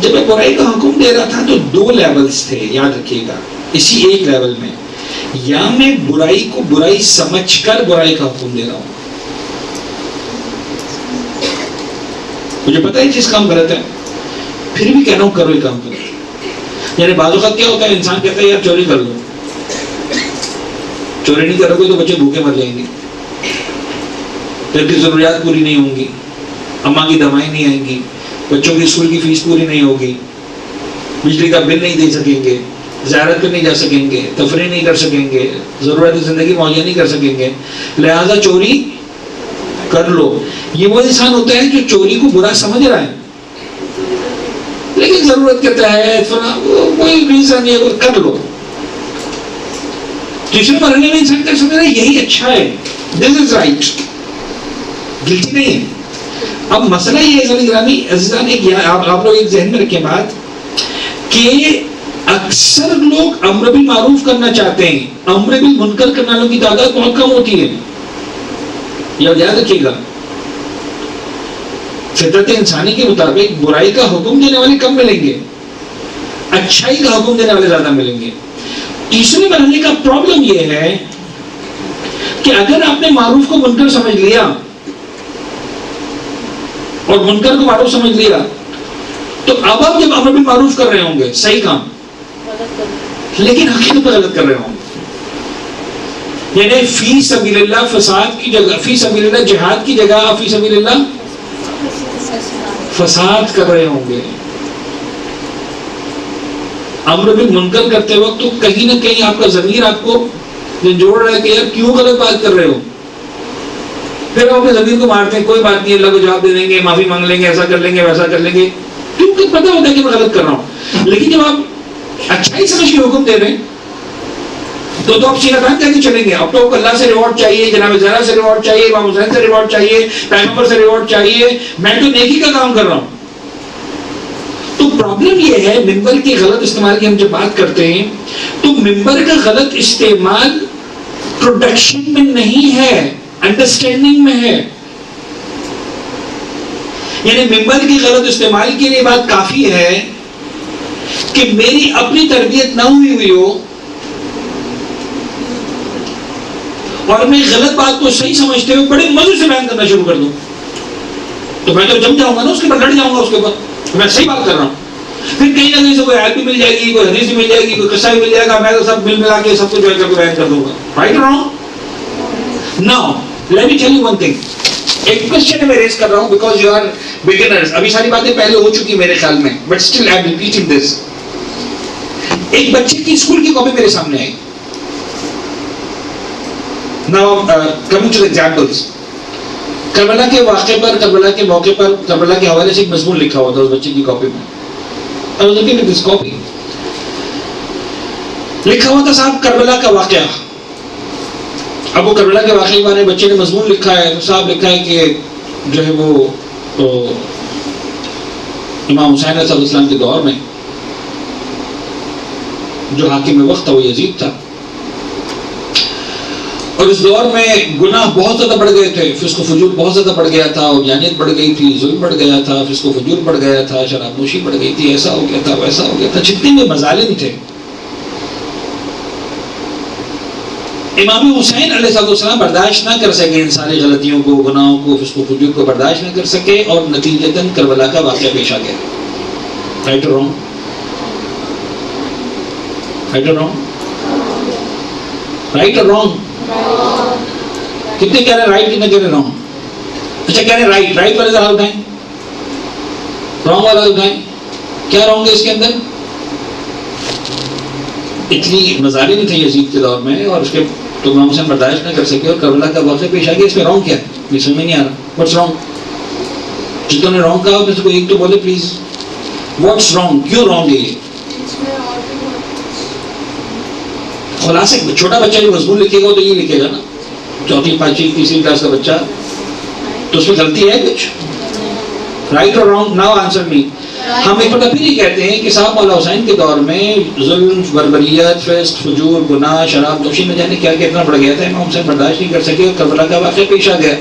جب میں برائی کا حکم دے رہا تھا تو 2 لیولز تھے, یاد رکھیے گا, اسی ایک لیول میں. یا میں برائی کو برائی سمجھ کر برائی کا حکم دے رہا ہوں, مجھے پتہ ہے چیز کام غلط ہے, پھر بھی کہہ رہا ہوں کرو یہ کام کرو. یعنی بعض اوقات کیا ہوتا ہے, انسان کہتا ہے یار چوری کر لو, چوری نہیں کرو گے تو بچے بھوکے مر جائیں گے, گھر کی ضروریات پوری نہیں ہوں گی, اماں کی دوائی نہیں آئیں گی, بچوں کی اسکول کی فیس پوری نہیں ہوگی, بجلی کا بل نہیں دے سکیں گے, زیارت پہ نہیں جا سکیں گے, تفریح نہیں کر سکیں گے, ضرورت زندگی مہیا نہیں کر سکیں گے, لہذا چوری کر لو. یہ وہ انسان ہوتا ہے جو چوری کو برا سمجھ رہا ہے لیکن ضرورت کے تحت کوئی ریزن نہیں ہے, کر لو. تیسرے مرحلے میں انسان کا سمجھ رہا ہے یہی اچھا ہے, دس از رائٹ, گلٹی نہیں ہے. اب مسئلہ یہ ہے گرامی عزیزان, آپ لوگ ایک ذہن میں رکھیں بات کہ اکثر لوگ امر بالمعروف کرنا چاہتے ہیں, امر بالمنکر کرنے والوں کی تعداد بہت کم ہوتی ہے. یہ یاد رکھیے گا, فطرت انسانی کے مطابق برائی کا حکم دینے والے کم ملیں گے, اچھائی کا حکم دینے والے زیادہ ملیں گے. تیسرے مرحلے کا پرابلم یہ ہے کہ اگر آپ نے معروف کو منکر سمجھ لیا اور منکر کو معروف سمجھ لیا تو اب آپ جب امر بالمعروف کر رہے ہوں گے صحیح کام, لیکن حقیقت پہ غلط کر رہے ہوں گے. یعنی فی سبیل اللہ فساد کی جگہ, فی سبیل اللہ جہاد کی جگہ فی سبیل اللہ فساد کر رہے ہوں گے. امر بالمنکر کرتے وقت تو کہیں نہ کہیں آپ کا ضمیر آپ کو جوڑ رہا ہے کہ یار کیوں غلط بات کر رہے ہو. پھر آپ اپنے ضمیر کو مارتے ہیں, کوئی بات نہیں, اللہ کو جواب دے دیں گے, معافی مانگ لیں گے, ایسا کر لیں گے, ویسا کر لیں گے, کیونکہ پتہ ہوتا ہے کہ میں غلط کر رہا ہوں. لیکن جب آپ اچھائی سمجھ کے حکم دے رہے ہیں تو آپ سیدھا کام کہتے چلیں گے. اب تو اللہ سے ریوارڈ چاہیے, جناب زہرا سے ریوارڈ چاہیے, امام حسین سے ریوارڈ چاہیے, پیغمبر سے ریوارڈ چاہیے, میں تو نیکی کا کام کر رہا ہوں. تو پرابلم یہ ہے ممبر کے غلط استعمال کی. ہم جب بات کرتے ہیں تو ممبر کا غلط استعمال پروڈکشن میں نہیں ہے, انڈرسٹینڈنگ میں ہے. یعنی ممبر کی غلط استعمال کے لیے بات کافی ہے کہ میری اپنی تربیت نہ ہوئی ہو اور میں غلط بات کو صحیح سمجھتے ہوئے بڑے مزے سے بیان کرنا شروع کر دوں تو میں تو جم جاؤں گا نا, اس کے بعد لڑ جاؤں گا اس کے بعد میں صحیح بات کر رہا ہوں. پھر کہیں نہ کہیں سے کوئی آیت بھی مل جائے گی, کوئی حدیث بھی مل جائے گی, کوئی قصہ بھی مل جائے گا, میں تو سب مل ملا کے سب کچھ جو ہے کر کے بیان کر دوں گا. رائٹ اور wrong? Now let me tell you one thing. ایک کوسچن میں ریز کر رہا ہوں بیکاز یو آر بگنرز. ابھی ساری باتیں پہلے ہو چکی میرے خیال میں, but still I am repeating this. ایک بچے کی اسکول کی کاپی میرے سامنے آئی. Now coming to the examples. Karbala کے واقعے پر, کربلا کے موقع پر, کربلا کے حوالے سے ایک مضمون لکھا ہوا تھا اس بچے کی کاپی میں. I was looking at this copy. لکھا ہوا تھا صاحب کربلا کا واقعہ. اب وہ کربلا کے واقعے کے بارے میں بچے نے مضمون لکھا ہے تو صاحب لکھا ہے کہ جو ہے وہ امام حسین علیہ السلام کے دور میں جو حاکم وقت تھا وہ یزید تھا, اور اس دور میں گناہ بہت زیادہ بڑھ گئے تھے, فسق و فجور بہت زیادہ بڑھ گیا تھا, عریانیت بڑھ گئی تھی, ظلم بڑھ گیا تھا, فسق و فجور بڑھ گیا تھا, شراب نوشی بڑھ گئی تھی, ایسا ہو گیا تھا, ویسا ہو گیا تھا, جتنے بھی مظالم تھے. امام حسین علیہ السلام برداشت نہ کر سکے ان ساری غلطیوں کو, گناہوں کو, فسق و فجور کو برداشت نہ کر سکے, اور نتیجتاً کربلا کا واقعہ پیش آ گیا. رائٹ اور رانگ؟ رائٹ اور رانگ؟ رائٹ اور رانگ؟ کتنے کہہ رہے ہیں رائٹ, کتنے کہہ رہے ہیں رانگ؟ اچھا کہہ رہے ہیں رائٹ. رائٹ والے ذرا اٹھائیں, رانگ والا اٹھائیں. کیا رانگ ہے اس کے اندر؟ اتنی مظالم تھے یزید کے دور میں اور اس کے تو امام حسین برداشت نہ کر سکے اور کربلا کا واقعہ پیش آ گیا. اس میں رانگ کیا ہے؟ یہ سمجھ میں نہیں آ رہا. What's wrong? جتوں نے رانگ کہا اس کو ایک تو بولے پلیز. What's wrong? کیوں رانگ ہے یہ؟ خلاصہ چھوٹا بچہ جو مضمون لکھے گا تو یہ لکھے گا نا, چوتھی پانچویں تیسری کلاس کا بچہ, تو اس میں غلطی ہے کچھ؟ رائٹ اور رانگ؟ ناؤ آنسر می. ہم ایک بار پھر یہ کہتے ہیں کہ صاحب مولا حسین کے دور میں ظلم, بربریت, فسق, فجور, گناہ, شراب نوشی نہ جانے کیا اتنا بڑھ گیا تھا, امام حسین برداشت نہیں کر سکے اور کربلا کا واقعہ پیش آ گیا.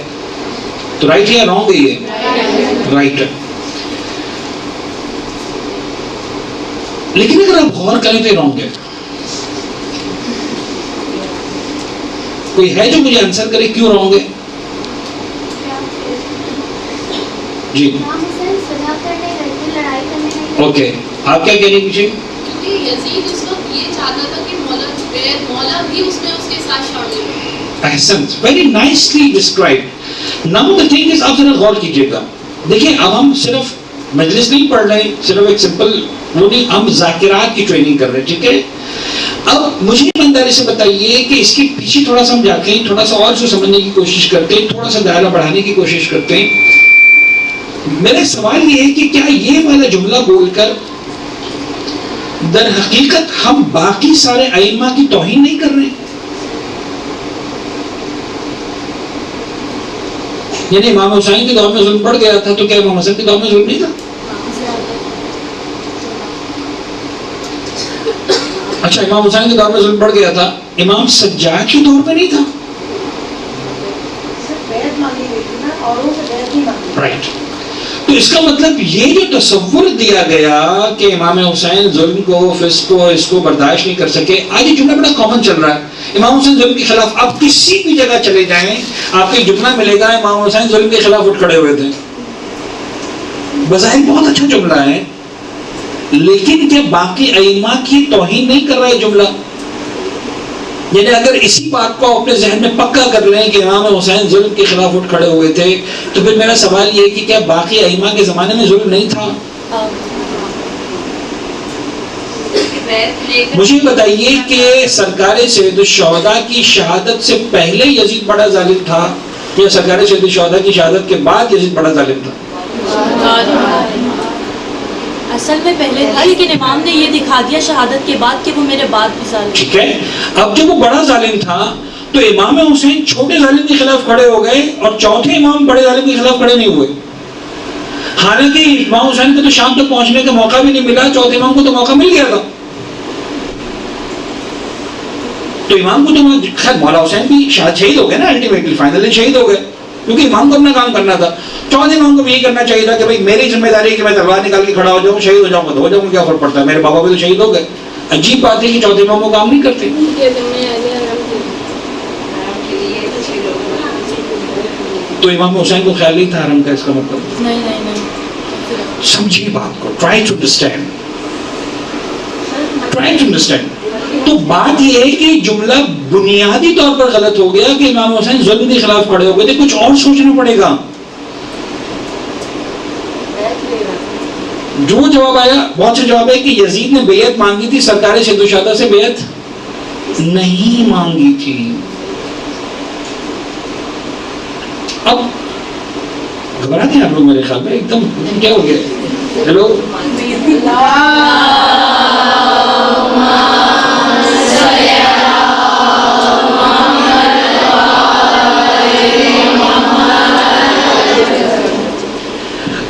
تو رائٹ یا رانگ ہے یہ؟ رائٹ. لیکن اگر آپ غور کریں تو یہ رانگ ہے. کوئی ہے جو مجھے آنسر کرے کیوں رانگ ہے؟ جی اوکے, آپ کیا کہہ رہے ہیں پیچھے؟ یزید اس وقت یہ چاہتا تھا کہ مولا بھی اس میں اس کے ساتھ شامل ہو. احسنت, very nicely described. Now the thing is, آپ ذرا غور کیجیے گا. دیکھیں اب ہم صرف مجلس نہیں پڑھ رہے, صرف ایک سمپل وہ نہیں, ہم ذاکرات کی ٹریننگ کر رہے ہیں, ٹھیک ہے. اب مجھے ایمانداری سے بتائیے کہ اس کے پیچھے تھوڑا سا ہم جاتے ہیں, تھوڑا سا اور سے سمجھنے کی کوشش کرتے ہیں, تھوڑا سا دائرہ بڑھانے کی کوشش کرتے ہیں. میرا سوال یہ ہے کہ کیا یہ والا جملہ بول کر در حقیقت ہم باقی سارے ائمہ کی توہین نہیں کر رہے ہیں؟ یعنی امام حسین کے دور میں ظلم بڑھ گیا تھا تو کیا امام حسن کے دور میں ظلم نہیں تھا؟ اچھا, امام حسین کے دور میں ظلم بڑھ گیا تھا, امام سجاد کے دور میں نہیں تھا؟ رائٹ. تو اس کا مطلب یہ جو تصور دیا گیا کہ امام حسین ظلم کو, فسق کو, اس کو برداشت نہیں کر سکے, آج یہ جملہ بڑا کامن چل رہا ہے. امام حسین ظلم کے خلاف, آپ کسی بھی جگہ چلے جائیں آپ کو جملہ ملے گا امام حسین ظلم کے خلاف اٹھ کھڑے ہوئے تھے. بظاہر بہت اچھا جملہ ہے, لیکن کیا باقی ائمہ کی توہین نہیں کر رہا ہے جملہ؟ یعنی اگر اسی بات کو اپنے ذہن میں پکا کر لیں کہ امام حسین ظلم کے خلاف اٹھ کھڑے ہوئے تھے, تو پھر میرا سوال یہ کہ کیا باقی ائمہ کے زمانے میں ظلم نہیں تھا؟ مجھے بتائیے کہ سرکار سید الشہداء کی شہادت سے پہلے یزید بڑا ظالم تھا یا سرکار سید الشہداء کی شہادت کے بعد یزید بڑا ظالم تھا؟ اصل میں پہلے تھا, لیکن امام نے یہ دکھا دیا شہادت کے بعد کہ وہ میرے بعد بھی ظالم. ٹھیک ہے, اب جب وہ بڑا ظالم تھا تو امام حسین چھوٹے ظالم کے خلاف کھڑے ہو گئے اور چوتھے امام بڑے ظالم کے خلاف کھڑے نہیں ہوئے. حالانکہ امام حسین کو تو شام تک پہنچنے کا موقع بھی نہیں ملا, چوتھے امام کو تو موقع مل گیا تھا. تو امام کو تو خیر مولا حسین بھی شہید ہو گئے نا, الٹیمیٹلی فائنلی شہید ہو گئے, کیونکہ امام کو اپنا کام کرنا تھا. چوتھے امام کو بھی یہی کرنا چاہیے تھا کہ بھائی میری ذمہ داری ہے کہ میں تلوار نکال کے کھڑا ہو جاؤں, شہید ہو جاؤں گا تو ہو جاؤں گا, کیا فرق پڑتا ہے, میرے بابا بھی تو شہید ہو گئے. عجیب بات ہے کہ چوتھے امام وہ کام نہیں کرتے. تو امام حسین کو خیال نہیں تھا حرم کا, اس کا مطلب نہیں. سمجھیے بات کو, ٹرائی ٹو انڈرسٹینڈ. تو بات یہ ہے کہ جملہ بنیادی طور پر غلط ہو گیا کہ امام حسین ظلم کے خلاف کھڑے ہو گئے تھے. کچھ اور سوچنا پڑے گا. جو جواب آیا, بہت سے جواب ہے کہ یزید نے بیعت مانگی تھی, سرکار سید الشہداء سے بیعت نہیں مانگی تھی. اب گھبراتے ہیں آپ لوگ میرے خیال میں, ایک دم کیا ہو گیا؟ ہیلو,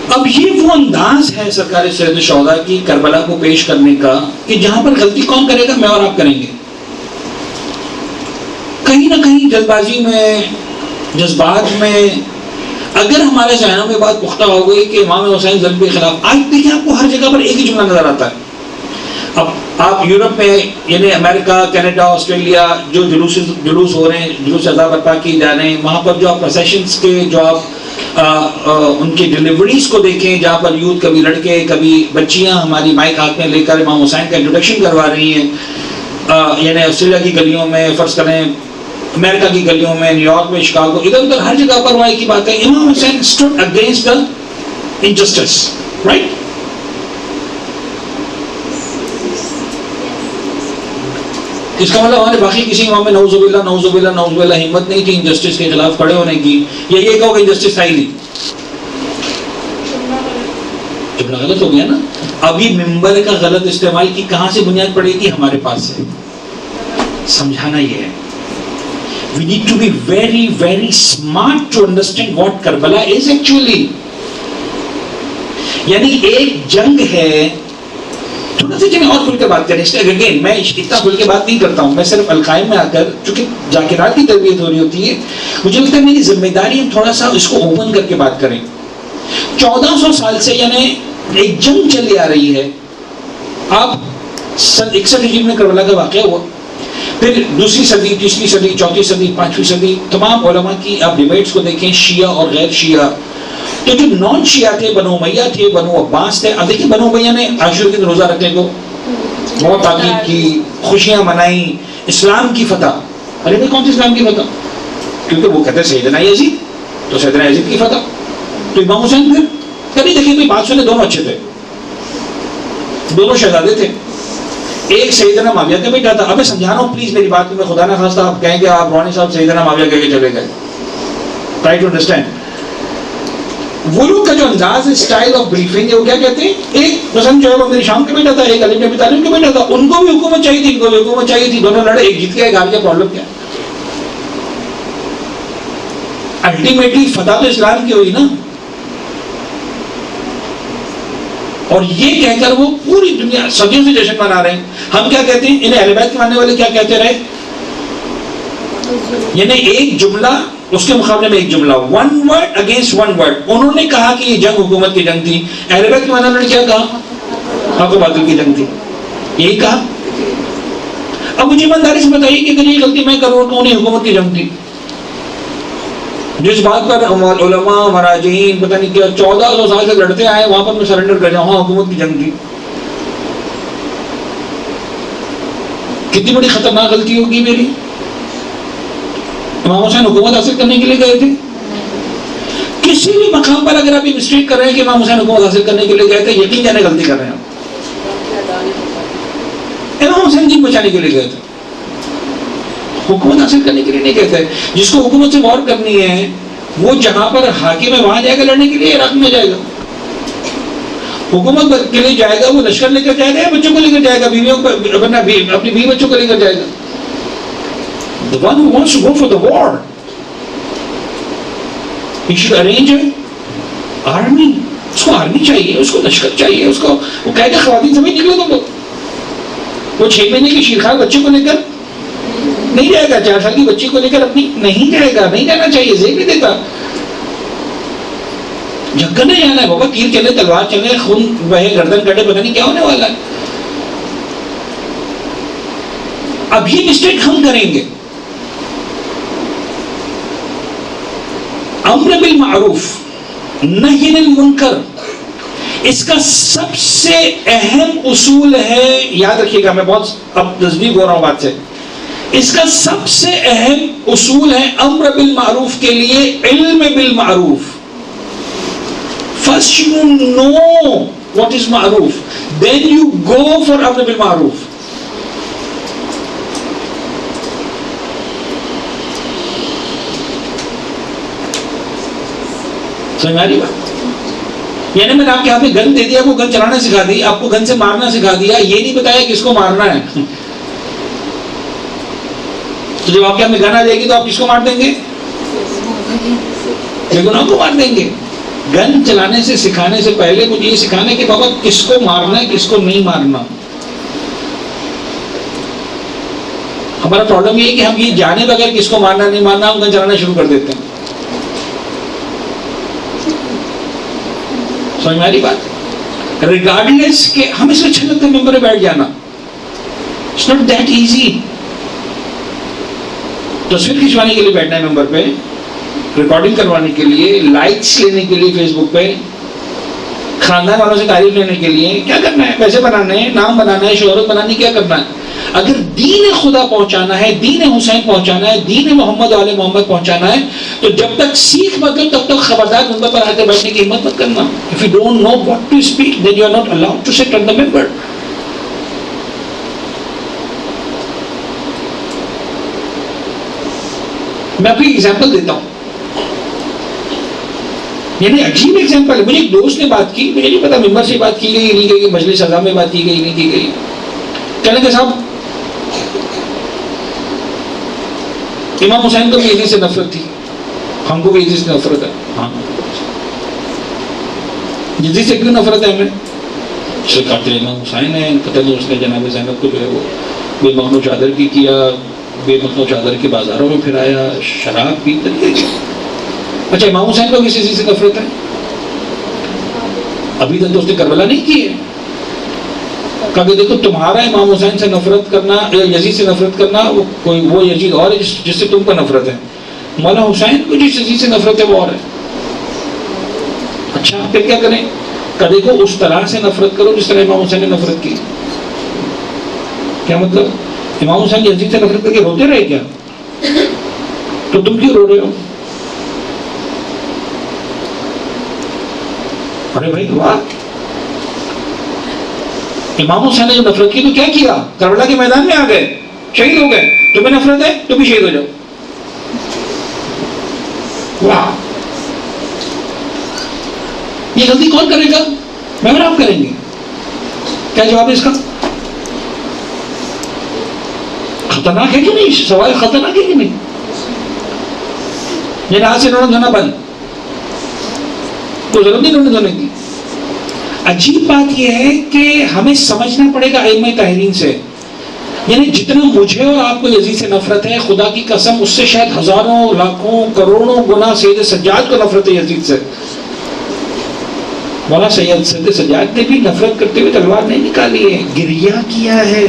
اب یہ وہ انداز ہے سرکار سید الشہداء کی کربلا کو پیش کرنے کا کہ جہاں پر غلطی کون کرے گا؟ میں اور آپ کریں گے. کہیں نہ کہیں جلد بازی میں, جذبات میں, اگر ہمارے ذہنوں میں بات پختہ ہو گئی کہ امام حسین ظلم کے خلاف, آج دیکھیں آپ کو ہر جگہ پر ایک ہی جملہ نظر آتا ہے. اب آپ یورپ میں یعنی امریکہ, کینیڈا, آسٹریلیا جو جلوس ہو رہے ہیں, جلوس اعضاء برپا کی جا رہے ہیں, وہاں پر جو آپ پروسیشنز کے جو آپ ان کی ڈیلیوریز کو دیکھیں, جہاں پر یوتھ کبھی لڑکے کبھی بچیاں ہماری مائک ہاتھ میں لے کر امام حسین کا انٹروڈکشن کروا رہی ہیں. یعنی آسٹریلیا کی گلیوں میں, فرض کریں امریکہ کی گلیوں میں, نیو یارک میں, شکاگو, ادھر ادھر ہر جگہ پر وہاں کی بات ہے, امام حسین stood against the injustice, right? اس کا مطلب ہمارے باقی کسی امام میں نعوذ باللہ ہمت نہیں تھی انجسٹس کے خلاف کھڑے ہونے کی, یا یہ کہو کہ انجسٹس تھا ہی نہیں. جملہ غلط ہو گیا نا. ابھی ممبر کا غلط استعمال کی کہاں سے بنیاد پڑے گی؟ ہمارے پاس سے. سمجھانا یہ ہے, we need to be very very smart to understand what Karbala is actually. یعنی ایک جنگ ہے. تھوڑا سا چلیں اور کھل کے بات کریں. اگین میں اتنا کھل کے بات نہیں کرتا ہوں, میں صرف القائم میں آ کر, چونکہ ذاکرات کی تربیت ہو رہی ہوتی ہے, مجھے لگتا ہے میری ذمہ داری ہم تھوڑا سا اس کو اوپن کر کے بات کریں. 1400 سال سے یعنی ایک جنگ چلی آ رہی ہے. آپ 61 ہجری میں کربلا کا واقعہ ہوا, پھر دوسری صدی, تیسری صدی, چوتھی صدی, پانچویں صدی, تمام علماء کی آپ ڈیبیٹس کو دیکھیں, شیعہ اور غیر شیعہ. تو جو نان شیعہ تھے, بنو امیہ تھے, بنو عباس تھے. اب دیکھیں بنو امیہ نے عاشور کے دن روزہ رکھنے کو بہت تاکید کی, خوشیاں منائیں, اسلام کی فتح. ارے بھائی کون سی اسلام کی فتح؟ کیونکہ وہ کہتے ہیں سیدنا یزید, تو سیدنا یزید کی فتح. تو امام حسین پھر کبھی دیکھیں بھائی بات سنے, دونوں اچھے تھے, دونوں شہزادے تھے. ایک سیدنا معاویہ کا بیٹا تھا. اب میں سمجھا رہا ہوں پلیز میری بات میں خدا نہ خواستہ آپ کہیں کہ آپ روحانی صاحب سیدنا معاویہ کہہ کے چلے گئے. Try to understand. وہ لوگ کا جو انداز ہے, اسٹائل آف بریفنگ ہے, وہ کیا کہتے ہیں, ایک مثلا جو ہے وہ میری شام کا بیٹا تھا, ایک علی بن ابی طالب کا بیٹا تھا, ان کو بھی حکومت چاہیے تھی, ان کو بھی حکومت چاہیے تھی, دونوں لڑے, ایک جیت گیا ایک ہار گیا, پرابلم کیا؟ الٹیمیٹلی فتح تو اسلام کی ہوئی نا. اور یہ کہہ کر وہ پوری دنیا صدیوں سے جشن منا رہے ہیں. ہم کیا کہتے ہیں, انہیں اہل بیت کے ماننے والے کیا کہتے رہے, یعنی ایک جملہ اس کے مقابلے میں ایک جملہ, one word against one word. انہوں نے کہا کہ یہ جنگ حکومت کی جنگ تھی, اہل بیت کے ماننے والوں نے کیا کہا, حق و باطل کی جنگ تھی, یہی کہا. اب مجھے ایمانداری سے بتائیے کہ اگر یہ غلطی میں کروں تو انہیں حکومت کی جنگ تھی. جس بات پر علماء مراجعین پتہ نہیں کیا 1400 سال سے لڑتے آئے, وہاں پر میں سرنڈر کر جاؤں, ہاں حکومت کی جنگ تھی. کتنی بڑی خطرناک غلطی ہوگی میری. امام حسین حکومت حاصل کرنے کے لیے گئے تھے. کسی بھی مقام پر اگر آپ یہ مسٹیک کر رہے ہیں کہ امام حسین حکومت حاصل کرنے کے لیے گئے تھے, یقین جانے غلطی کر رہے ہیں. امام حسین دین بچانے کے لیے گئے تھے, حکومت حاصل کرنے کے لیے نہیں کہتے. جس کو حکومت سے وار کرنی ہے وہ جہاں پر حاکم ہے وہاں جائے گا لڑنے کے لیے, عراق میں جائے گا. حکومت کے لیے جائے گا وہ لشکر لے کر جائے گا یا بچوں کو لے کر جائے گا, بیویوں کو, اپنی بیوی بچوں کو لے کر جائے گا. The one who wants to go for the war, he should arrange an army. اس کو آرمی چاہیے, اس کو لشکر چاہیے, اس کو وہ کہے گا خواتین سمجھ نکلو تم لوگ. وہ 6 مہینے کی شیرخوار بچے کو لے کر نہیں جائے گا, 4 سال کی بچی کو لے کر اپنی نہیں جائے گا, نہیں جانا چاہیے, زیب نہیں دیتا. جھکر نہیں جانا ہے بابا, تیر چلے تلوار چلے خون بہے گردن کٹے, پتہ نہیں کیا ہونے والا ہے. اب یہ مسٹیک ہم کریں گے. امر بالمعروف نہی عن المنکر, اس کا سب سے اہم اصول ہے, یاد رکھیے گا, میں بہت اب تصدیق ہو رہا ہوں بات سے, اس کا سب سے اہم اصول ہے امر بالمعروف کے لیے علم بالمعروف. First you know what is معروف, then you go for امر بالمعروف. سمجھ آ رہی بات؟ یعنی میں نے آپ کے ہاتھ میں گن دے دیا, وہ گن چلانا سکھا دی, آپ کو گن سے مارنا سکھا دیا, یہ نہیں بتایا کس کو مارنا ہے. تو جب آپ کے ہاتھ میں گن آ جائے گی تو آپ کس کو مار دیں گے, بے گناہ کو مار دیں گے. گن چلانے سے سکھانے سے پہلے مجھے یہ سکھانا ہے کہ بابا کس کو مارنا ہے کس کو نہیں مارنا. ہمارا پرابلم یہ ہے کہ ہم یہ جانے بغیر کس کو مارنا نہیں مارنا ہم گن چلانا شروع کر دیتے ہیں. سمجھ میں آ رہی بات؟ ریگارڈلیس کہ ہم اس میں چھلک کر ممبر پہ بیٹھ جانا, اٹس ناٹ دیٹ ایزی. تصویر کھنچوانے کے لیے بیٹھنا ہے ممبر پہ, ریکارڈنگ کروانے کے لیے, لائکس لینے کے لیے فیس بک پہ, خاندان والوں سے تعریف لینے کے لیے, کیا کرنا ہے, پیسے بنانے ہیں, نام بنانا ہے, شہرت بنانی, کیا کرنا ہے. اگر دین خدا پہنچانا ہے, دین حسین پہنچانا ہے, دین محمد والے محمد پہنچانا ہے, تو جب تک سیکھ مت لو تب تک خبردار ممبر پر آ کے بیٹھنے کی ہمت مت کرنا. If you don't know what to speak, then you are not allowed to sit on the member. میں آپ کو ایگزامپل دیتا ہوں, یعنی عجیب ایگزامپل ہے. مجھے ایک دوست نے بات کی, مجھے نہیں پتا ممبر سے بات کی گئی نہیں کی گئی, مجلس اعظم میں بات کی گئی نہیں کی گئی. کہنے کہ صاحب امام حسین کو بھی یزید سے نفرت تھی, ہم کو بھی یزید سے نفرت ہے. ہاں یزید سے کیوں نفرت ہے ہمیں؟ قاتل امام حسین ہے, قتل اس نے جناب زینب کو جو ہے وہ بے مخنو چادر کی کیا, بے مخنو چادر کے بازاروں میں پھرایا, شراب پی کر. اچھا امام حسین کو کس چیز سے نفرت ہے؟ ابھی تک تو اس نے کربلا نہیں کی ہے. کہا کہ دیکھو تمہارا امام حسین سے نفرت کرنا, یزید سے نفرت کرنا, وہ یزید اور ہے جس سے تم کو نفرت ہے. مولا حسین کو جس یزید سے نفرت ہے وہ اور ہے. اچھا پھر کیا کریں؟ کہا دیکھو اس طرح سے نفرت کرو جس طرح امام حسین نے نفرت کی. کیا مطلب؟ امام حسین یزید سے نفرت کر کے روتے رہے کیا؟ تو تم کیوں رو رہے ہو؟ ارے بھائی واہ, امام حسین نے جب نفرت کی تو کیا کیا؟ کربلا کے میدان میں آ گئے، شہید ہو گئے. تمہیں نفرت ہے تو بھی شہید ہو جاؤ. واہ، یہ غلطی کون کرے گا؟ میں اور آپ کریں گے. کیا جواب ہے اس کا؟ خطرناک ہے کہ نہیں؟ سوال خطرناک ہے کہ نہیں؟ یہ آج سے انہوں نے دھونا بند، کوئی ضرورت نہیں انہوں نے دھونے کی. عجیب بات یہ ہے کہ ہمیں سمجھنا پڑے گا ائمہ طاہرین سے. یعنی جتنا مجھے اور آپ کو یزید سے نفرت ہے، خدا کی قسم اس سے شاید ہزاروں لاکھوں کروڑوں گنا سید سجاد کو نفرت ہے یزید سے. مولا سید سجاد نے بھی نفرت کرتے ہوئے تلوار نہیں نکالی ہے، گریہ کیا ہے.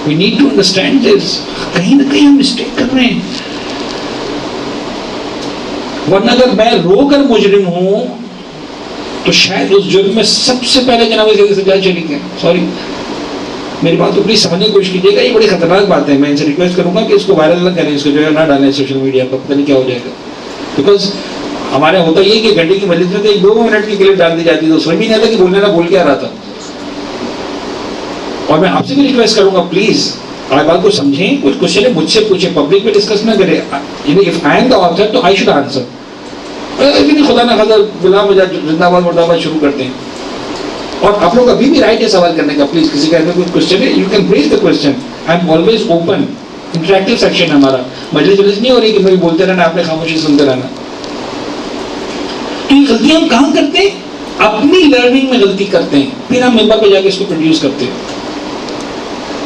We need to understand this. کہیں نہ کہیں ہم مسٹیک کر رہے ہیں. ورنہ اگر میں رو کر مجرم ہوں تو شاید اس جرم میں سب سے پہلے جناب سید سجاد شریک ہیں. سوری، میری بات کو پلیز سمجھنے کی کوشش کیجیے گا. یہ بڑی خطرناک بات ہے. میں ان سے ریکویسٹ کروں گا کہ اس کو وائرل نہ کریں، اس کو جو ہے نہ ڈالیں سوشل میڈیا پر، پتہ نہیں کیا ہو جائے گا. بیکاز ہمارے ہوتا یہ کہ گھنٹے کی مجلس میں 2 منٹ کی کلپ ڈال دی جاتی ہے تو سمجھ بھی نہیں آتا کہ بولنے نہ بول کے آ رہا تھا. اور میں آپ سے بھی ریکویسٹ کروں گا پلیز آپ بات کو سمجھیں. کچھ کوشچن مجھ سے پوچھیں، پبلک میں ڈسکس نہ کریں. If I am the author تو آئی شوڈ آنسر. خدا نہ خدا بلا مجھا زندہ باد مردہ باد شروع کرتے ہیں. اور آپ لوگ ابھی بھی رائٹ ہے سوال کرنے کا. پلیز کسی کا کوئی کوشچن ہے، you can raise the question. I am always open. Interactive section ہے ہمارا. مجلس نہیں ہو رہی کہ میں بولتے رہنا، آپ نے خاموشی سنتے رہنا. تو یہ غلطی ہم کہاں کرتے ہیں؟ اپنی لرننگ میں غلطی کرتے ہیں، پھر ہم ممبر پہ جا کے اس کو پروڈیوس کرتے ہیں.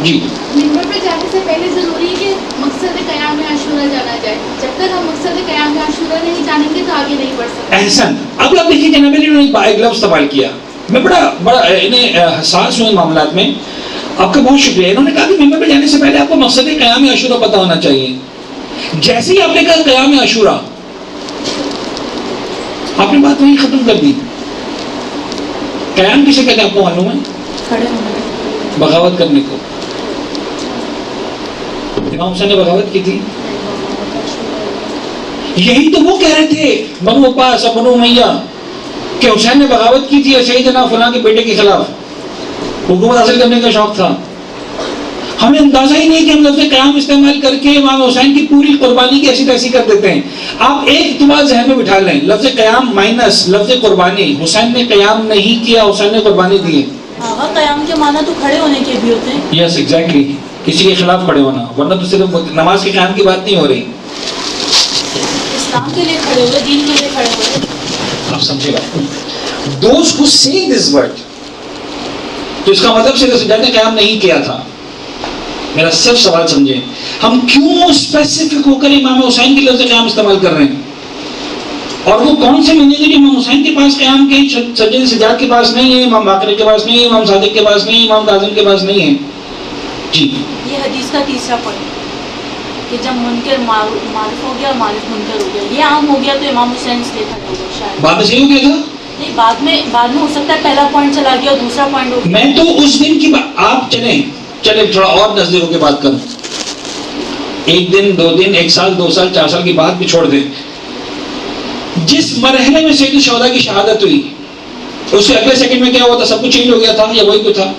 جی، ممبر پہ جانے سے پہلے ضروری ہے کہ مقصد قیام عاشورہ جانا جائے. جب تک ہم مقصد قیام عاشورہ نہیں جانیں گے تو آگے نہیں بڑھ سکتے. احسن. اب آپ دیکھیے جناب علی نے ایک لفظ استعمال کیا. میں بڑا انہیں حساس ہوں ان معاملات میں. آپ کا بہت شکریہ. انہوں نے کہا کہ ممبر پہ جانے سے پہلے آپ کو مقصد قیام عاشورہ پتہ ہونا چاہیے. جیسے ہی آپ نے کہا قیام عاشورہ، آپ نے بات وہیں ختم کر دی. قیام کسے کہتے ہیں آپ کو معلوم ہے؟ کھڑے ہونے، بغاوت کرنے کو. امام حسین نے بغاوت کی تھی. یہی تو وہ کہہ رہے تھے بنو عباس اور بنو امیہ کہ حسین نے بغاوت کی تھی سیدنا فلاں کے بیٹے کے خلاف. حکومت حاصل کرنے کا شوق تھا. ہمیں اندازہ ہی نہیں کہ ہم لفظ قیام استعمال کر کے امام حسین کی پوری قربانی کی ایسی تیسی کر دیتے ہیں. آپ ایک اعتماد ذہن میں بٹھا لیں، لفظ قیام مائنس لفظ قربانی. حسین نے قیام نہیں کیا، حسین نے قربانی دی ہے. آقا قیام کے معنی تو کھڑے ہونے کے بھی ہوتے ہیں. یس ایگزیکٹلی، کسی کے خلاف کھڑے ہونا. ورنہ تو صرف نماز کے قیام کی بات نہیں ہو رہی. اسلام کے لیے کھڑے ہوئے، دین کے لیے کھڑے ہوئے. آپ سمجھے گا. دوز ہو سے دس ورڈ، تو اس کا مطلب سید سجاد نے قیام نہیں کیا تھا. میرا صرف سوال سمجھیں، ہم کیوں اسپیسیفک ہو کر امام حسین کے لفظ قیام استعمال کر رہے ہیں؟ اور وہ کون سے مہینے جو امام حسین کے پاس قیام کے سید سجاد کے پاس نہیں ہے، امام باقر کے پاس نہیں ہے، امام صادق کے پاس نہیں ہے، امام کاظم کے پاس نہیں ہے. جی، یہ حدیث کا تیسرا پوائنٹ کہ جب منکر معروف ہو گیا اور معروف منکر ہو گیا، یہ عام ہو گیا تو امام حسین اس لیے کھڑے ہو گئے. شاید بات میں صحیح ہو گیا تھا. نہیں، بعد میں ہو سکتا ہے پہلا پوائنٹ چلا گیا اور دوسرا پوائنٹ ہو گیا. میں تو اس دن کی بات، آپ چلیں تھوڑا اور نزدیک ہو کے بات کروں. 1 دن 2 دن 1 سال 2 سال 4 سال کی بات بھی چھوڑ دیں. جس مرحلے میں سید الشہداء کی شہادت ہوئی اس کے اگلے سیکنڈ میں کیا ہوا تھا؟ سب کچھ چینج ہو گیا تھا یا وہی کچھ تھا؟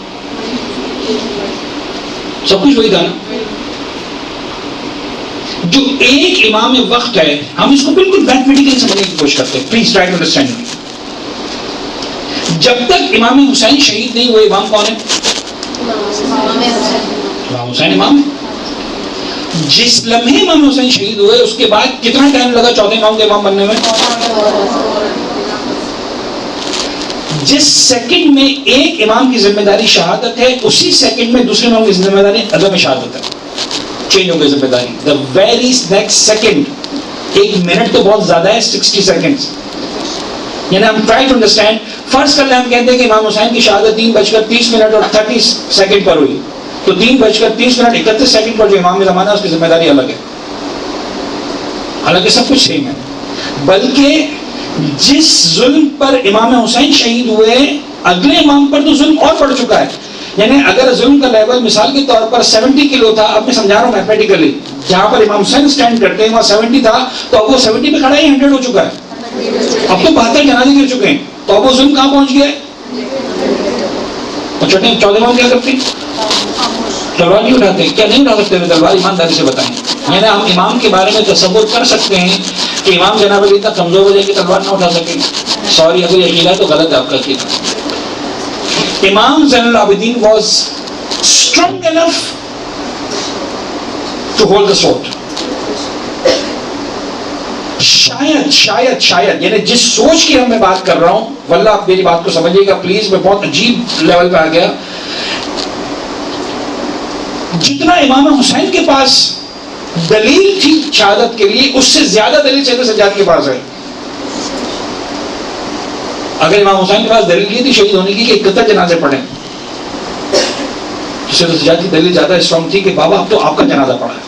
سب کچھ وہی تھا نا. جو ایک امام وقت ہے، ہم اس کو بالکل میتھمیٹیکل سمجھنے کی کوشش کرتے ہیں. Please try to understand. جب تک امام حسین شہید نہیں ہوئے، امام کون ہے؟ امام حسین امام ہے. جس لمحے امام حسین شہید ہوئے اس کے بعد کتنا ٹائم لگا چوتھے امام کے امام بننے میں؟ جس سیکنڈ میں ایک امام کی ذمہ داری شہادت ہے، اسی سیکنڈ میں دوسرے امام کی ذمہ داری عدم شہادت ہے. چینج ہو گئی ذمہ داری. The very next second. 1 minute تو بہت زیادہ ہے، 60 سیکنڈ. یعنی ہم ٹرائی ٹو انڈرسٹینڈ. فرض کر لیں ہم کہتے ہیں کہ امام حسین کی شہادت 3:30 اور 30 سیکنڈ پر ہوئی، تو 3:30 اور 31 سیکنڈ پر جو امام زمانہ اس کی ذمہ داری الگ ہے. حالانکہ سب کچھ سیم ہے، بلکہ جس ظلم پر امام حسین شہید ہوئے اگلے امام پر تو ظلم اور پڑ چکا ہے. یعنی اگر ظلم کا لیول مثال کے طور پر 70 کلو تھا، اب میں سمجھا رہا ہوں میتھمیٹیکلی، جہاں پر امام حسین سٹینڈ کرتے ہیں وہاں 70 تھا، تو اب وہ 70 پہ کھڑا ہے، 100 ہو چکا ہے. اب تو 72 جنازے گر چکے ہیں، تو اب وہ ظلم کہاں پہنچ گیا ہے؟ اور چھوٹے 14 امام کیا کرتے ہیں؟ تلوار نہیں اٹھاتے. کیا نہیں اٹھا سکتے تلوار؟ ایمانداری سے بتائیں. یعنی ہم امام کے بارے میں تصور کر سکتے ہیں کہ امام جناب علی اتنا کمزور ہو جائے کہ تلوار نہ اٹھا سکے؟ سوری، اگر یہ عقیدہ ہے تو غلط ہے آپ کا عقیدہ. امام زین العابدین was strong enough to hold the sword. شاید شاید شاید یعنی جس سوچ کی میں بات کر رہا ہوں، واللہ آپ میری بات کو سمجھیے گا پلیز، میں بہت عجیب لیول پہ آ گیا. جتنا امام حسین کے پاس دلیل تھی شہادت کے لیے، اس سے زیادہ دلیل سید سجاد کے پاس ہے. اگر امام حسین کے پاس دلیل یہ تھی شہید ہونے کی کہ 71 جنازے پڑھیں، تو سید سجاد کی دلیل زیادہ اسٹرانگ تھی کہ بابا اب تو آپ کا جنازہ پڑھا ہے.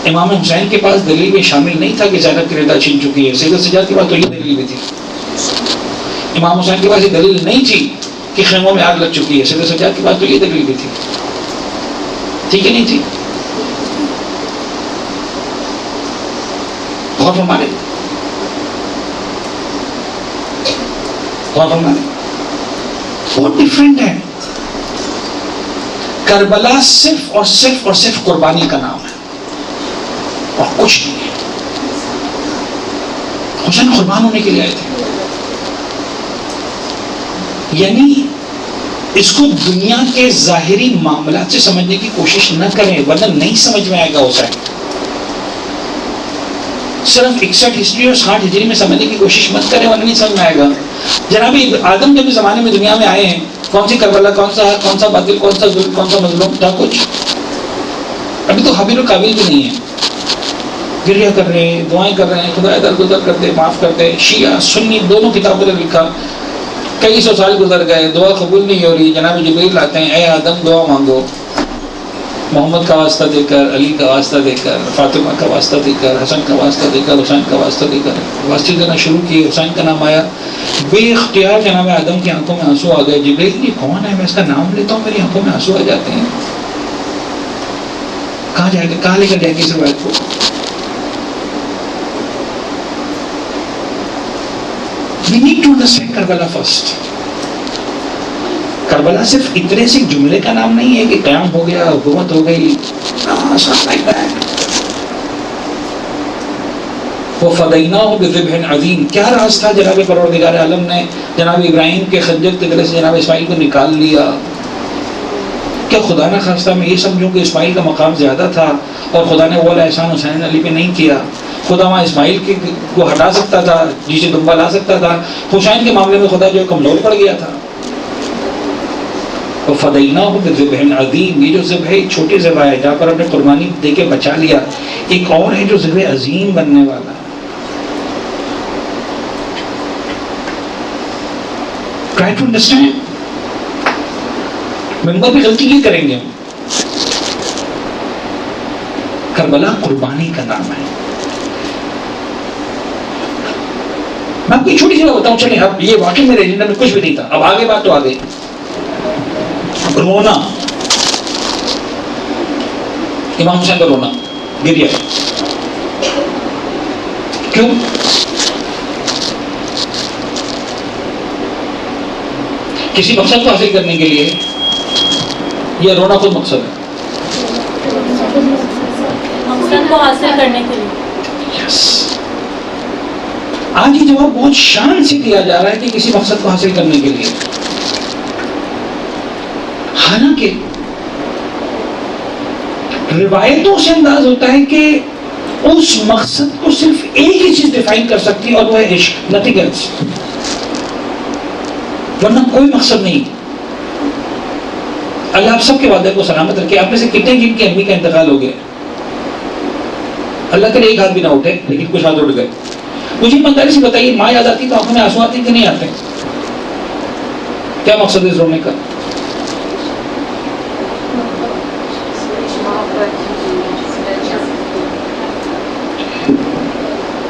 امام حسین کے پاس دلیل میں شامل نہیں تھا کہ زینب کی رضا چھین چکی ہے، سید سجاد کے پاس تو یہ دلیل بھی تھی. امام حسین کے پاس یہ دلیل نہیں تھی کہ خیموں میں آگ لگ چکی ہے، سید سجاد کے پاس تو یہ دلیل بھی تھی. ٹھیک ہے نہیں تھی؟ غور فرمائیں، غور فرمائیں، بہت ڈفرینٹ ہے. کربلا صرف اور صرف اور صرف قربانی کا نام ہے اور کچھ نہیں ہے. حسین قربان ہونے کے لیے آئے تھے. یعنی اس کو دنیا کے ظاہری معاملات سے سمجھنے کی کوشش نہ کریں ورنہ نہیں سمجھ میں آئے گا. حسین صرف 61 ہجری اور 60 ہجری میں سمجھنے کی کوشش مت کریں ورنہ نہیں سمجھ میں آئے گا. جناب آدم جب اس زمانے میں دنیا میں آئے ہیں، کون سی کربلا، کون سا باطل، کون سا ظلم، کون سا مظلوم تھا؟ کچھ. ابھی تو حابیل و قابیل بھی نہیں ہے. گریہ کر رہے ہیں، دعائیں کر رہے ہیں، خدا درگزر کرتے، معاف کرتے. شیعہ سنی دونوں کتابوں نے لکھا، کئی سو سال گزر گئے، دعا قبول نہیں ہو رہی. جناب جبریل آتے ہیں، اے آدم دعا مانگو، محمد کا واسطہ دے کر، علی کا واسطہ دے کر، فاطمہ کا واسطہ دے کر، حسن کا واسطہ دے کر، حسین کا واسطہ دے کر واسطے دینا شروع کیے. حسین کا نام آیا، بے اختیار جناب آدم کی آنکھوں میں آنسو آ گئے. جبریل یہ کون ہے؟ میں اس کا نام لیتا ہوں، میری آنکھوں میں آنسو آ جاتے ہیں. کہاں جائے گا، کہاں لے کر جائے گی اس روایت کو؟ We need to understand Karbala first. Karbala صرف اتنے سے جملے کا نام نہیں ہے کہ قیام ہو گیا، حکومت ہو گئی. وَفَدَيْنَاهُ بِذِبْحٍ عَظِيمٍ. کیا راز تھا جناب پروردگار عالم نے جناب ابراہیم کے خنجر کے گلے سے جناب اسماعیل کو نکال لیا. کیا خدا نہ خواستہ میں یہ سمجھوں کہ اسماعیل کا مقام زیادہ تھا اور خدا نے وہ والا احسان حسین علی پہ نہیں کیا؟ خدا وہاں اسماعیل کو ہٹا سکتا تھا، جسے دمبا لا سکتا تھا. حسین کے معاملے میں خدا جو کمزور پڑ گیا تھا. وَفَدَيْنَاهُ بِذِبْحٍ عَظِيمٍ. یہ جو ذبح ہے چھوٹی ذبح ہے جہاں پر ہم نے قربانی دے کے بچا لیا. ایک اور ہے جو ذبح عظیم بننے والا ہے. Try to understand. ممبر پہ غلطی یہ کریں گے ہم. کربلا قربانی کا نام ہے. میں آپ کو چھوٹی سی بات بتاؤں، چلیں اب یہ واقعی میرے ایجنڈا میں کچھ بھی نہیں تھا، اب آگے بات تو آگے. رونا، امام حسین کا رونا، گریہ. کیوں؟ کسی مقصد کو حاصل کرنے کے لیے یہ رونا خود مقصد ہے. مقصد کو حاصل کرنے کے لیے. یس. آج یہ جواب بہت شان سے دیا جا رہا ہے کہ کسی مقصد کو حاصل کرنے کے لیے. حالانکہ روایتوں سے انداز ہوتا ہے کہ اس مقصد کو صرف ایک ہی چیز ڈیفائن کر سکتی ہے اور وہ ہے عشق، نتھنگ ایلس. ورنہ کوئی مقصد نہیں. اللہ آپ سب کے وعدے کو سلامت رکھے. آپ میں سے کتنے جن کی امی کا انتقال ہو گیا؟ اللہ کے لیے ایک ہاتھ بھی نہ اٹھے لیکن کچھ ہاتھ اٹھ گئے. مجھے ایمانداری سے بتائیے، ماں یاد آتی تو آنکھوں میں آنسو آتے کہ نہیں آتے؟ کیا مقصد ہے اس رونے کا؟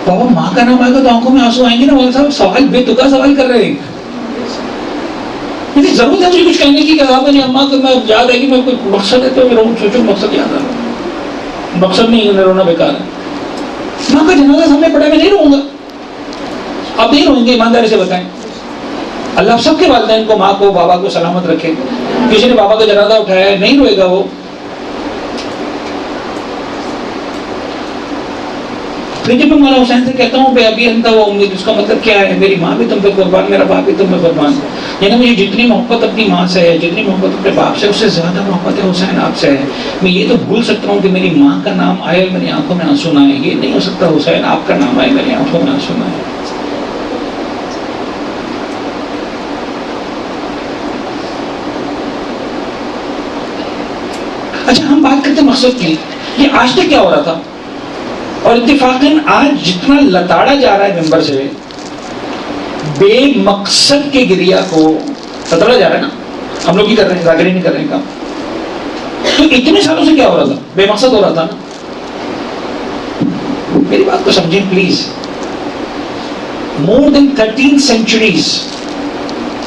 بابا ماں کا نام آئے گا تو آنکھوں میں آنسو آئیں گے نا. مولانا صاحب سوال بے تکا سوال کر رہے ہیں. مجھے ضرورت ہے مجھے کچھ کہنے کی کہ میری اماں کو میں یاد ہے کہ میں کوئی مقصد ہے تو میں سوچوں مقصد یاد آ رہا. مقصد نہیں ہے، رونا بیکار ہے. ماں کا جنازہ سامنے پڑا، میں نہیں رہوں گا. آپ نہیں رہیں گے؟ ایمانداری سے بتائیں. اللہ سب کے والدین کو, ماں کو, بابا کو سلامت رکھے. کسی نے بابا کا جنازہ اٹھایا ہے, نہیں روئے گا وہ. لیکن جب میں مولا حسین سے کہتا ہوں بے ابی انت و امی, اس کا مطلب کیا ہے؟ میری ماں بھی تم پہ قربان, میرا باپ بھی تم پہ قربان. یعنی مجھے جتنی محبت اپنی ماں سے ہے, جتنی محبت اپنے باپ سے, اس سے زیادہ محبت ہے حسین آپ سے ہے. میں یہ تو بھول سکتا ہوں کہ میری ماں کا نام آئے اور میری آنکھوں میں آنسو نہ آئے, یہ نہیں ہو سکتا حسین آپ کا نام آئے میری آنکھوں میں آنسو نہ آئے. اچھا ہم بات کرتے مقصد کی, یہ آج تک کیا ہو رہا تھا؟ اور اتفاقاً آج جتنا لتاڑا جا رہا ہے ممبر سے, بے مقصد کے گریا کو لتاڑا جا رہا ہے نا, ہم لوگ ہی کر رہے ہیں, ذاکر ہی نہیں کر رہے ہیں کام. تو اتنے سالوں سے کیا ہو رہا تھا؟ بے مقصد ہو رہا تھا نا. میری بات کو سمجھیں پلیز. مور دین 13 centuries,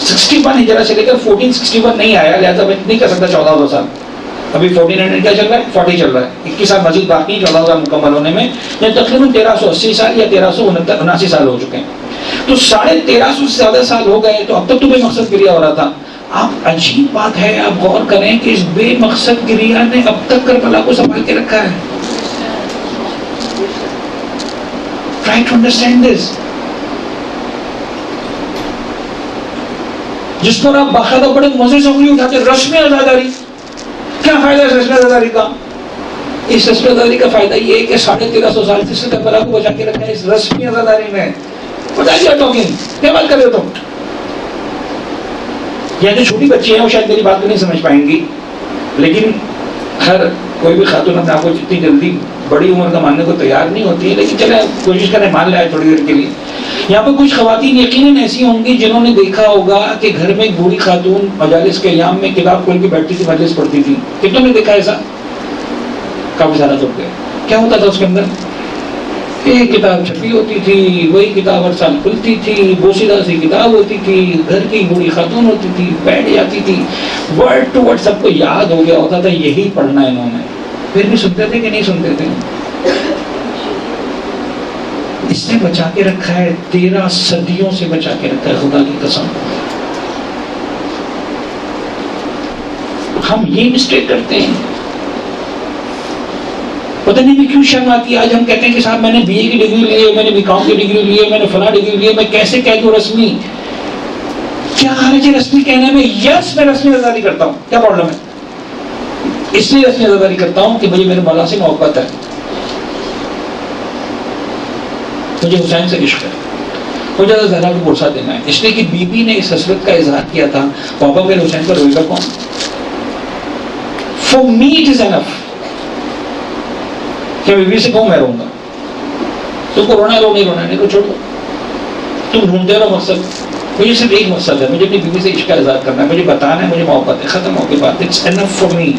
61 ہجرہ سے لے کر 1461 نہیں آیا, لہٰذا میں نہیں کر سکتا 1400 سال. ابھی 1400 کیا چل رہا ہے؟ 40 چل رہا ہے. 21 سال مزید باقی, 14,000 مکمل ہونے میں, یا تقریباً 1380 سال یا 1379 سال ہو چکے ہیں. تو 1350 سے زیادہ سال ہو گئے, تو اب تک تو بے مقصد گریا ہو رہا تھا. آپ عجیب بات ہے, آپ غور کریں کہ اس بے مقصد گریا نے اب تک کربلا کو سنبھال کے رکھا ہے. Try to understand this. جس پر آپ باقاعدہ بڑے مزے سے انگلی اٹھاتے, رسمی آزاداری. کیا فائدہ ہے رسمی آزاداری کا؟ اس رسمی آزاداری کا فائدہ یہ ہے کہ 1350 سال سے کربلا کو بچا کے رکھا ہے اس رسمی آزاداری میں. کیا بات کر رہے ہو تم؟ یہ جو چھوٹی بچی ہیں وہ شاید میری بات کو نہیں سمجھ پائیں گی, لیکن خیر کوئی بھی خاتون اپنے آپ کو جتنی جلدی بڑی عمر کا ماننے کو تیار نہیں ہوتی ہے, لیکن چلے کوشش کریں مان لائے تھوڑی دیر کے لیے. یہاں پہ کچھ خواتین یقیناً ایسی ہوں گی جنہوں نے دیکھا ہوگا کہ گھر میں ایک بوڑھی خاتون مجالس کے ایام میں کتاب کھول کے بیٹھتی تھی, مجلس پڑھتی تھی. کتنوں نے دیکھا ایسا؟ کافی سارا لوگ گئے. کیا ہوتا تھا اس کے اندر؟ ایک کتاب چھپی ہوتی تھی, وہی کتاب ہر سال کھلتی تھی, بوسیدہ سی کتاب ہوتی تھی, گھر کی بوڑھی خاتون ہوتی تھی, بیٹھ جاتی تھی, ورڈ ٹو ورڈ سب کو یاد ہو گیا ہوتا تھا یہی پڑھنا ہے انہوں نے. پھر بھی سنتے تھے کہ نہیں سنتے تھے؟ اس نے بچا کے رکھا ہے, 13 صدیوں سے بچا کے رکھا ہے, خدا کی قسم. ہم یہ مسٹیک کرتے ہیں, پتہ نہیں کیوں شرم آتی ہے. آج ہم کہتے ہیں کہ صاحب میں نے BA کی ڈگری لی ہے, میں نے BCom کی ڈگری لی ہے, میں نے فلاں ڈگری لی ہے, میں کیسے کہہ دوں رسمی؟ کیا حرج ہے رسمی کہنے میں؟ یس میں رسمی آزاداری کرتا ہوں, کیا پرابلم ہے؟ اس لیے رسمی آزاداری کرتا ہوں کہ مجھے میرے مولا سے محبت ہے, مجھے حسین سے عشق ہے, مجھے زہرا کو بورسا دینا ہے. اس لیے کہ بی بی نے اس حسرت کا اظہار کیا تھا, پاپا میرے حسین پر روئے گا کون؟ For me it is enough کہ بی بی سے کہوں میں رہوں گا. تم کو رونا ہے رو, نہیں رونا ہے نہیں تو چھوڑ دو. تم ڈھونڈتے رہو مقصد. مجھے صرف ایک مقصد ہے, مجھے اپنی بیوی سے عشق کا اظہار کرنا ہے, مجھے بتانا ہے مجھے محبت ہے, ختم ہو گئی بات. It's enough for me.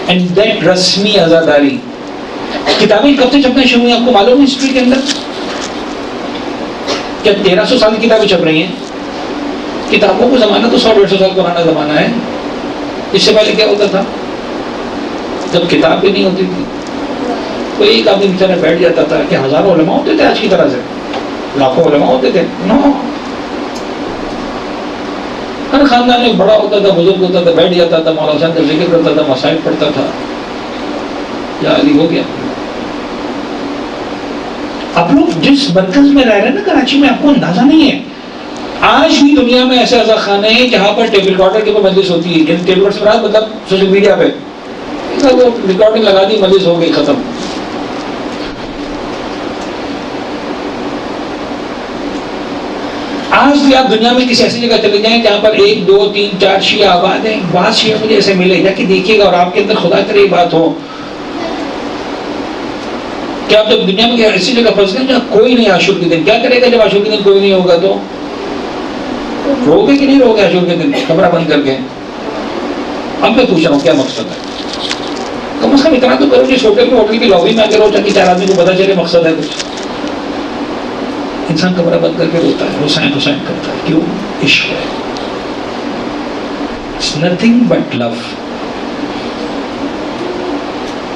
And that رسمی آزاداری. کتابیں کب سے چھپنا شروع ہوئی آپ کو معلوم ہے ہسٹری کے اندر؟ کیا 1300 سال کی کتابیں چھپ رہی ہیں؟ کتابوں کو زمانہ تو 100-150 سال پرانا زمانہ ہے. اس سے پہلے کیا ہوتا تھا؟ جب کتاب بھی نہیں ہوتی تھی, کوئی ایک آدمی بیچارہ بیٹھ جاتا تھا. کہ ہزاروں علماء ہوتے تھے آج کی طرح سے, لاکھوں علماء ہوتے تھے؟ نو. ہر خاندان میں بڑا ہوتا تھا, بزرگ ہوتا تھا, بیٹھ جاتا تھا, مولا حسین کا ذکر کرتا تھا, مسائل پڑھتا تھا, یا علی ہو گیا. آپ لوگ جس مرکز میں رہ رہے ہیں نا کراچی میں, آپ کو اندازہ نہیں ہے. آج بھی دنیا میں ایسے ایسا خانے ہیں جہاں پر ٹیپ ریکارڈر کے اوپر مجلس ہوتی ہے. ٹیپ ریکارڈر سے مراد مطلب سوشل میڈیا پہ ریکارڈنگ لگا دی, مجلس ہو گئی, ختم. آج بھی آپ دنیا میں کسی ایسی جگہ چلے جائیں جہاں پر 1 2 3 4 شیعہ آباد ہیں. بعض شیعہ مجھے ایسے ملے, جا کے دیکھیے گا, اور آپ کے اندر خدا کرے یہ بات ہو کہ آپ جب دنیا میں ایسی جگہ پھنس گئے جہاں کوئی نہیں عاشور کے دن, کیا کرے گا جب عاشور کے دن کوئی نہیں ہوگا؟ تو رو گے کہ نہیں رو گے عاشور کے دن کمرہ بند کر کے؟ اب میں پوچھ رہا ہوں کیا مقصد ہے؟ کم از کم اتنا تو کرو جس ہوٹل کی لابی میں اگر ہو تاکہ 4 آدمی کو پتا چلے مقصد ہے کچھ. انسان کمرہ بند کر کے روتا ہے, حسین حسین کرتا ہے. کیوں؟ عشق ہے. It's nothing but love.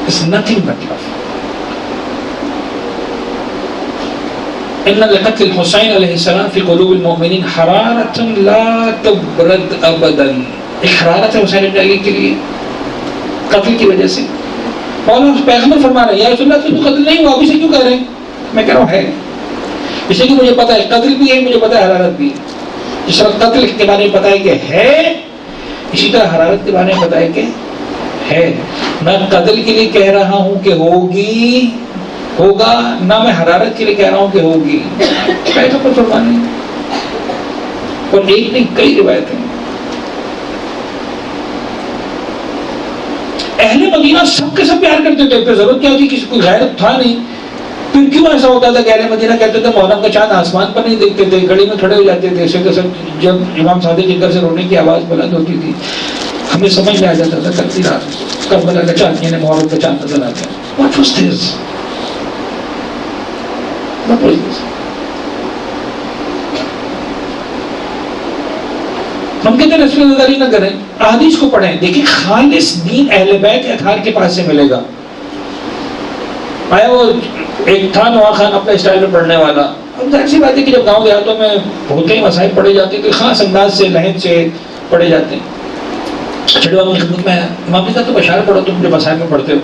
It's nothing but love. ان لقتل الحسین علیہ السلام فی قلوب المؤمنین حرارۃ لا تبرد ابدا. ایک حرارت ہے حسین ابن علی کے لیے قتل کی وجہ سے. مولانا پیغمبر فرما رہے ہیں یا رسول اللہ تو قتل نہیں ہوا، ابھی سے کیوں کہہ رہے ہیں؟ میں کہہ رہا ہوں ہے، اس لیے کہ مجھے پتا ہے قتل بھی ہے، مجھے پتا ہے حرارت بھی ہے. جس طرح قتل کے بارے میں پتا ہے کہ ہے، اسی طرح حرارت کے بارے میں پتا ہے کہ ہے. میں قتل کے لیے کہہ رہا ہوں کہ ہوگی، ہوگا، نہ میں حرارت کے لیے کہہ رہا ہوں کہ ہوگی. پیغمبر فرمانے اور ایک نہیں کئی روایتیں. اہل مدینہ سب کے سب پیار کرتے تھے، پھر ضرورت کیا تھی، کسی کوئی غیرت تھا نہیں. پھر کیوں ایسا ہوتا تھا کہ اہل مدینہ کہتے تھے محرم کا چاند آسمان پر نہیں دیکھتے تھے، گڑی میں کھڑے ہو جاتے تھے. ایسے تو جب امام صادق کے گھر سے رونے کی آواز بلند ہوتی تھی ہمیں سمجھ میں آ جاتا تھا کرتی رات کربلا کا چاند یعنی محرم کا چاند نظر آتا ہے. What was this? What was this? ہم کہتے ہیں رسول اللہ نہ کریں، احادیث کو پڑھیں، دیکھیں خالص دین اہل بیت اطہار کے پاس سے ملے گا. آیا وہ ایک تھا نواں خان اپنے اسٹائل میں پڑھنے والا. اب ظاہر سی بات ہے کہ جب گاؤں دیہاتوں میں ہوتے ہی مسائل پڑھے جاتے تو خاص انداز سے لہن سے پڑھے جاتے ہیں. چھڑے بابا کی خدمت میں امام نے کہا تو اشعار پڑھو، تم جو مسائل میں پڑھتے ہو.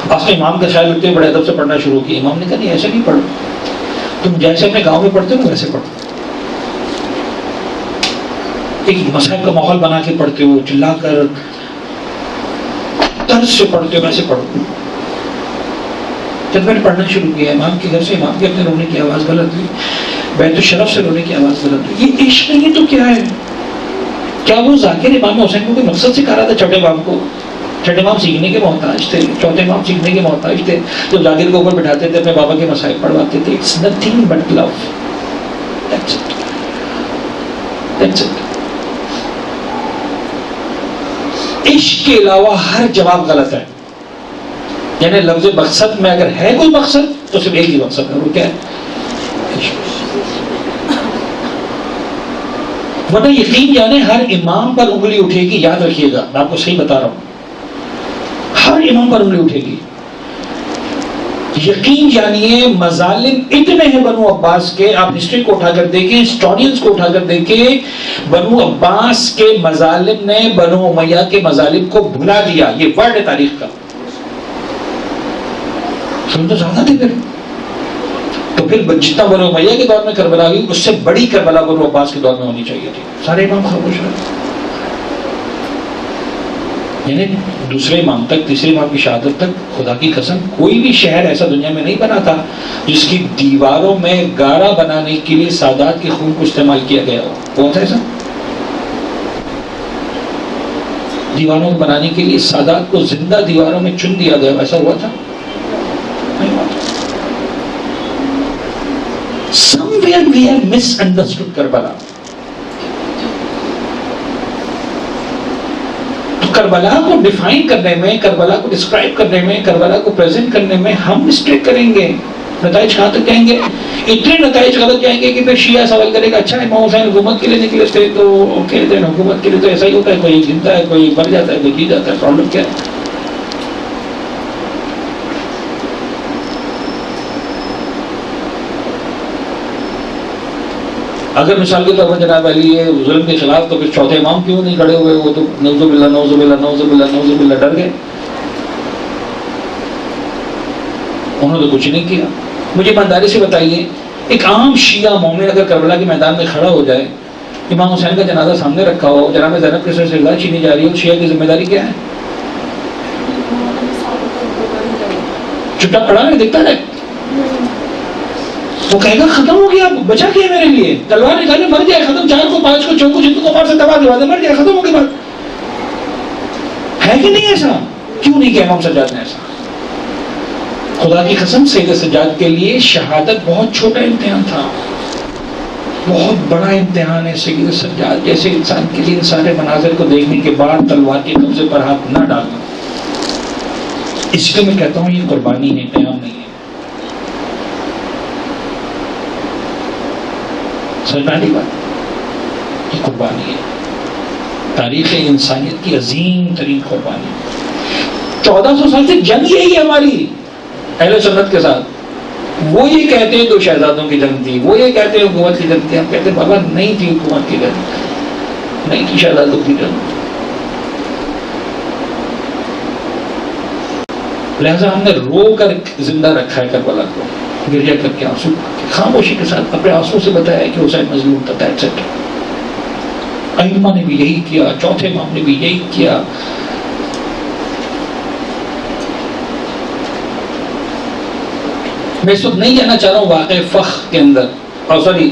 آپ نے امام کا شاعر لکھتے ہوئے بڑے ادب سے پڑھنا شروع کیا. امام نے کہا نہیں ایسے نہیں پڑھو، تم جیسے اپنے گاؤں میں پڑھتے ہو ویسے پڑھو. ایک مسائل کا ماحول بنا کے پڑھتے ہو، چلا کر طرز سے پڑھتے ہو ویسے پڑھو. جب میں نے پڑھنا شروع کیا امام کے گھر سے، امام کے اپنے رونے کی آواز غلط ہوئی، بیت الشرف سے رونے کی آواز غلط ہوئی. یہ عشق نہیں تو کیا ہے؟ کیا وہ ذاکر امام حسین کو کوئی مقصد سکھا رہا تھا؟ چھٹے امام کو، چھٹے امام سیکھنے کے محتاج تھے، چوتھے امام سیکھنے کے محتاج تھے. جو ذاکر کو اوپر بٹھاتے تھے اپنے بابا کے مسائل پڑھواتے تھے. It's nothing but love. That's it, that's it. عشق کے علاوہ ہر جواب غلط ہے. یعنی لفظ مقصد میں اگر ہے کوئی مقصد تو صرف ایک ہی مقصد ہے، وہ کیا ہے؟ ورنہ یقین جانے ہر امام پر انگلی اٹھے گی. یاد رکھیے گا میں آپ کو صحیح بتا رہا ہوں، ہر امام پر انگلی اٹھے گی. یقین جانیے مظالم اتنے ہیں بنو عباس کے. آپ ہسٹری کو اٹھا کر دیکھیں، ہسٹورینز کو اٹھا کر دیکھیں، بنو عباس کے مظالم نے بنو امیہ کے مظالم کو بھلا دیا. یہ ورڈ ہے تاریخ کا. سن تو زیادہ تھے پھر تو پھر جتنا بنو امیہ کے دور میں کربلا ہوئی اس سے بڑی کربلا بنو عباس کے دور میں ہونی چاہیے تھی. سارے امام خاموش رہے. یعنی دوسرے امام تک، تیسرے امام کی شہادت تک خدا کی قسم کوئی بھی شہر ایسا دنیا میں نہیں بنا تھا جس کی دیواروں میں گارا بنانے کے لیے سادات کے خون کو استعمال کیا گیا ہو. کون تھا ایسا؟ دیواروں کو بنانے کے لیے سادات کو زندہ دیواروں میں چن دیا گیا، ایسا ہوا تھا؟ Somewhere we have misunderstood Karbala. تو کربلا کو ڈیفائن کرنے میں، کربلا کو ڈسکرائب کرنے میں، کربلا کو پریزنٹ کرنے میں ہم مسٹیک کریں گے. نتائج کہاں تک جائیں گے؟ اتنے نتائج غلط جائیں گے کہ پھر شیعہ سوال کرے گا اچھا امام حسین حکومت کے لیے نکلے تھے تو کہتے ہیں حکومت کے لیے تو ایسا ہی ہوتا ہے، کوئی گنتا ہے، کوئی مر جاتا ہے، کوئی جی جاتا ہے. پرابلم کیا ہے؟ اگر مثال کے طور پر جناب علی ہے ظلم کے خلاف تو پھر چوتھے امام کیوں نہیں کھڑے ہوئے؟ وہ تو نعوذ باللہ نعوذ باللہ نعوذ باللہ نعوذ باللہ ڈر گئے. انہوں نے کچھ نہیں کیا. مجھے ایمانداری سے بتائیے ایک عام شیعہ مومن اگر کربلا کے میدان میں کھڑا ہو جائے، امام حسین کا جنازہ سامنے رکھا ہو، جناب زینب کے سر سے اللہ چھینی جا رہی ہو، شیعہ کی ذمہ داری کیا ہے؟ چٹا پڑا نہیں دیکھتا ہے. وہ کہے گا ختم ہو گیا، بچا کیا میرے لیے؟ تلوار نکالے مر جائے، ختم. 4 کو 5 کو 6 کو جن کو مار سے تباہ کروا دے، مر جائے، ختم ہو گئی بات. ہے کہ نہیں ایسا؟ کیوں نہیں کیا امام سجاد نے ایسا؟ خدا کی قسم سید سجاد کے لیے شہادت بہت چھوٹا امتحان تھا. بہت بڑا امتحان ہے سید سجاد جیسے انسان کے لیے ان سارے مناظر کو دیکھنے کے بعد تلوار کے قبضے پر ہاتھ نہ ڈالنا. اس لیے میں کہتا ہوں یہ قربانی ہے، امتحان نہیں ہے. سمجھنے بات یہ قربانی ہے، تاریخ انسانیت کی عظیم ترین قربانی. 1400 سال سے جنگ یہی ہے ہماری اہل سنت کے ساتھ. وہ یہ کہتے ہیں تو شہزادوں کی جنگ تھی، وہ یہ کہتے ہیں حکومت کی جنگ تھی. ہم کہتے ہیں بابا نہیں تھی حکومت کی جنگ، نہیں تھی شہزادوں کی جنگ. لہذا ہم نے رو کر زندہ رکھا ہے کربلا کو، گریا کر کے آنسو خاموشی کے ساتھ اپنے آنسو سے بتایا کہ حسین مظلوم تھا ایٹسیٹرا. ائمہ نے بھی یہی کیا، چوتھے امام نے بھی یہی کیا. میں اس وقت نہیں کہنا چاہ رہا ہوں واقع فخر کے اندر، اور سوری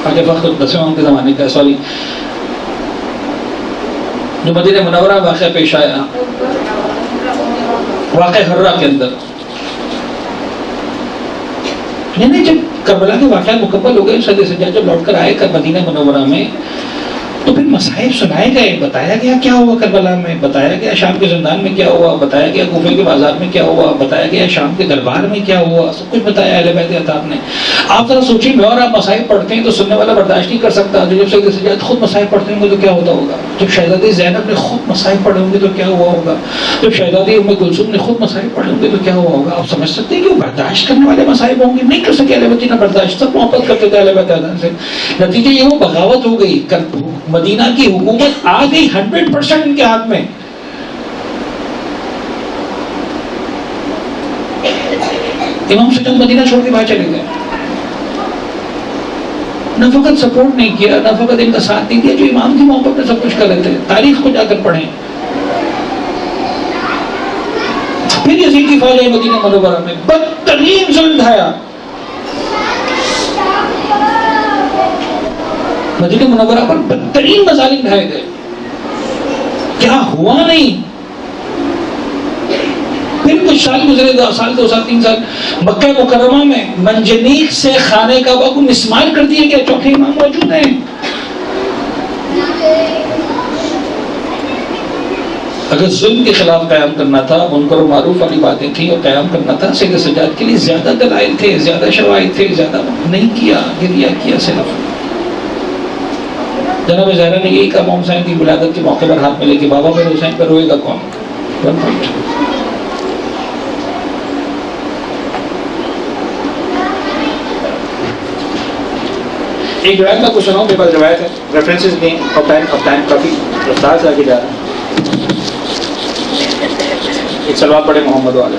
واقع فخر 10ویں امام کے زمانے کا، سوری جو مدینہ منورہ واقعہ پیش آیا واقع حرہ کے اندر. نہیں جب کربلا کے واقعات مکمل ہو گئے، سید سجاد جب لوٹ کر آئے کر مدینہ منورہ میں تو پھر مصائب سنائے گئے، بتایا گیا کیا ہوا کربلا میں، بتایا گیا شام کے زندان میں کیا ہوا، بتایا گیا کوفے کے بازار میں کیا ہوا، بتایا گیا شام کے دربار میں کیا ہوا، سب کچھ بتایا اہل بیت اطہار نے. آپ ذرا سوچیں، میں اور آپ مصائب پڑھتے ہیں تو سننے والا برداشت نہیں کر سکتا. جب سید سجاد خود مصائب پڑھتے ہوں گے تو کیا ہوتا ہوگا؟ جب شہزادی زینب نے خود مصائب پڑھے ہوں گے تو کیا ہوا ہوگا؟ جب شہزادی ام کلثوم نے خود مصائب پڑھے ہوں گے تو کیا ہوا ہوگا؟ آپ سمجھ سکتے ہیں کہ وہ برداشت کرنے والے مصائب ہوں گے؟ نہیں کر سکے اہل بیت برداشت، سب محبت کرتے تھے اہل بیت اطہار سے. نتیجہ یہ وہ بغاوت ہو گئی، مدینہ کی حکومت آ گئی 100% ان کے ہاتھ میں. امام سجاد مدینہ چھوڑ کے باہر چلے گئے. نہ فقط سپورٹ نہیں کیا، نہ فقط ان کا ساتھ نہیں دیا، جو امام کی محبت میں سب کچھ کر رہے تھے. تاریخ کو جا کر پڑھیں. پھر یزید کی فوج آئی مدینہ منورہ میں، بدترین ظلم ڈھایا. مدینہ منورہ پر بدترین مظالم ڈھائے گئے. کیا ہوا نہیں. پھر کچھ سال گزرے، 2 سال 3 سال، مکہ مکرمہ میں منجنیق سے خانہ کعبہ کو مسمار کر دیا گیا. چوتھے امام موجود ہیں. اگر ظلم کے خلاف قیام کرنا تھا، منکر و معروف والی باتیں تھیں اور قیام کرنا تھا، سید سجاد کے لیے زیادہ دلائل تھے، زیادہ شواہد تھے، زیادہ نہیں کیا، گریا کیا صرف. جناب زہرا نے یہی کہا امام حسین کی ولادت کے موقع پر ہاتھ میں لے کے، بابا میرے حسین پر روئے گا کون؟ 1 پوائنٹ. ایک روایت میں کچھ سناؤں، میرے پاس روایت ہے، ریفرنسز دیں، اور ٹائم کافی رفتار سے آگے جا رہا ہے. ایک صلوات پڑھے محمد والے.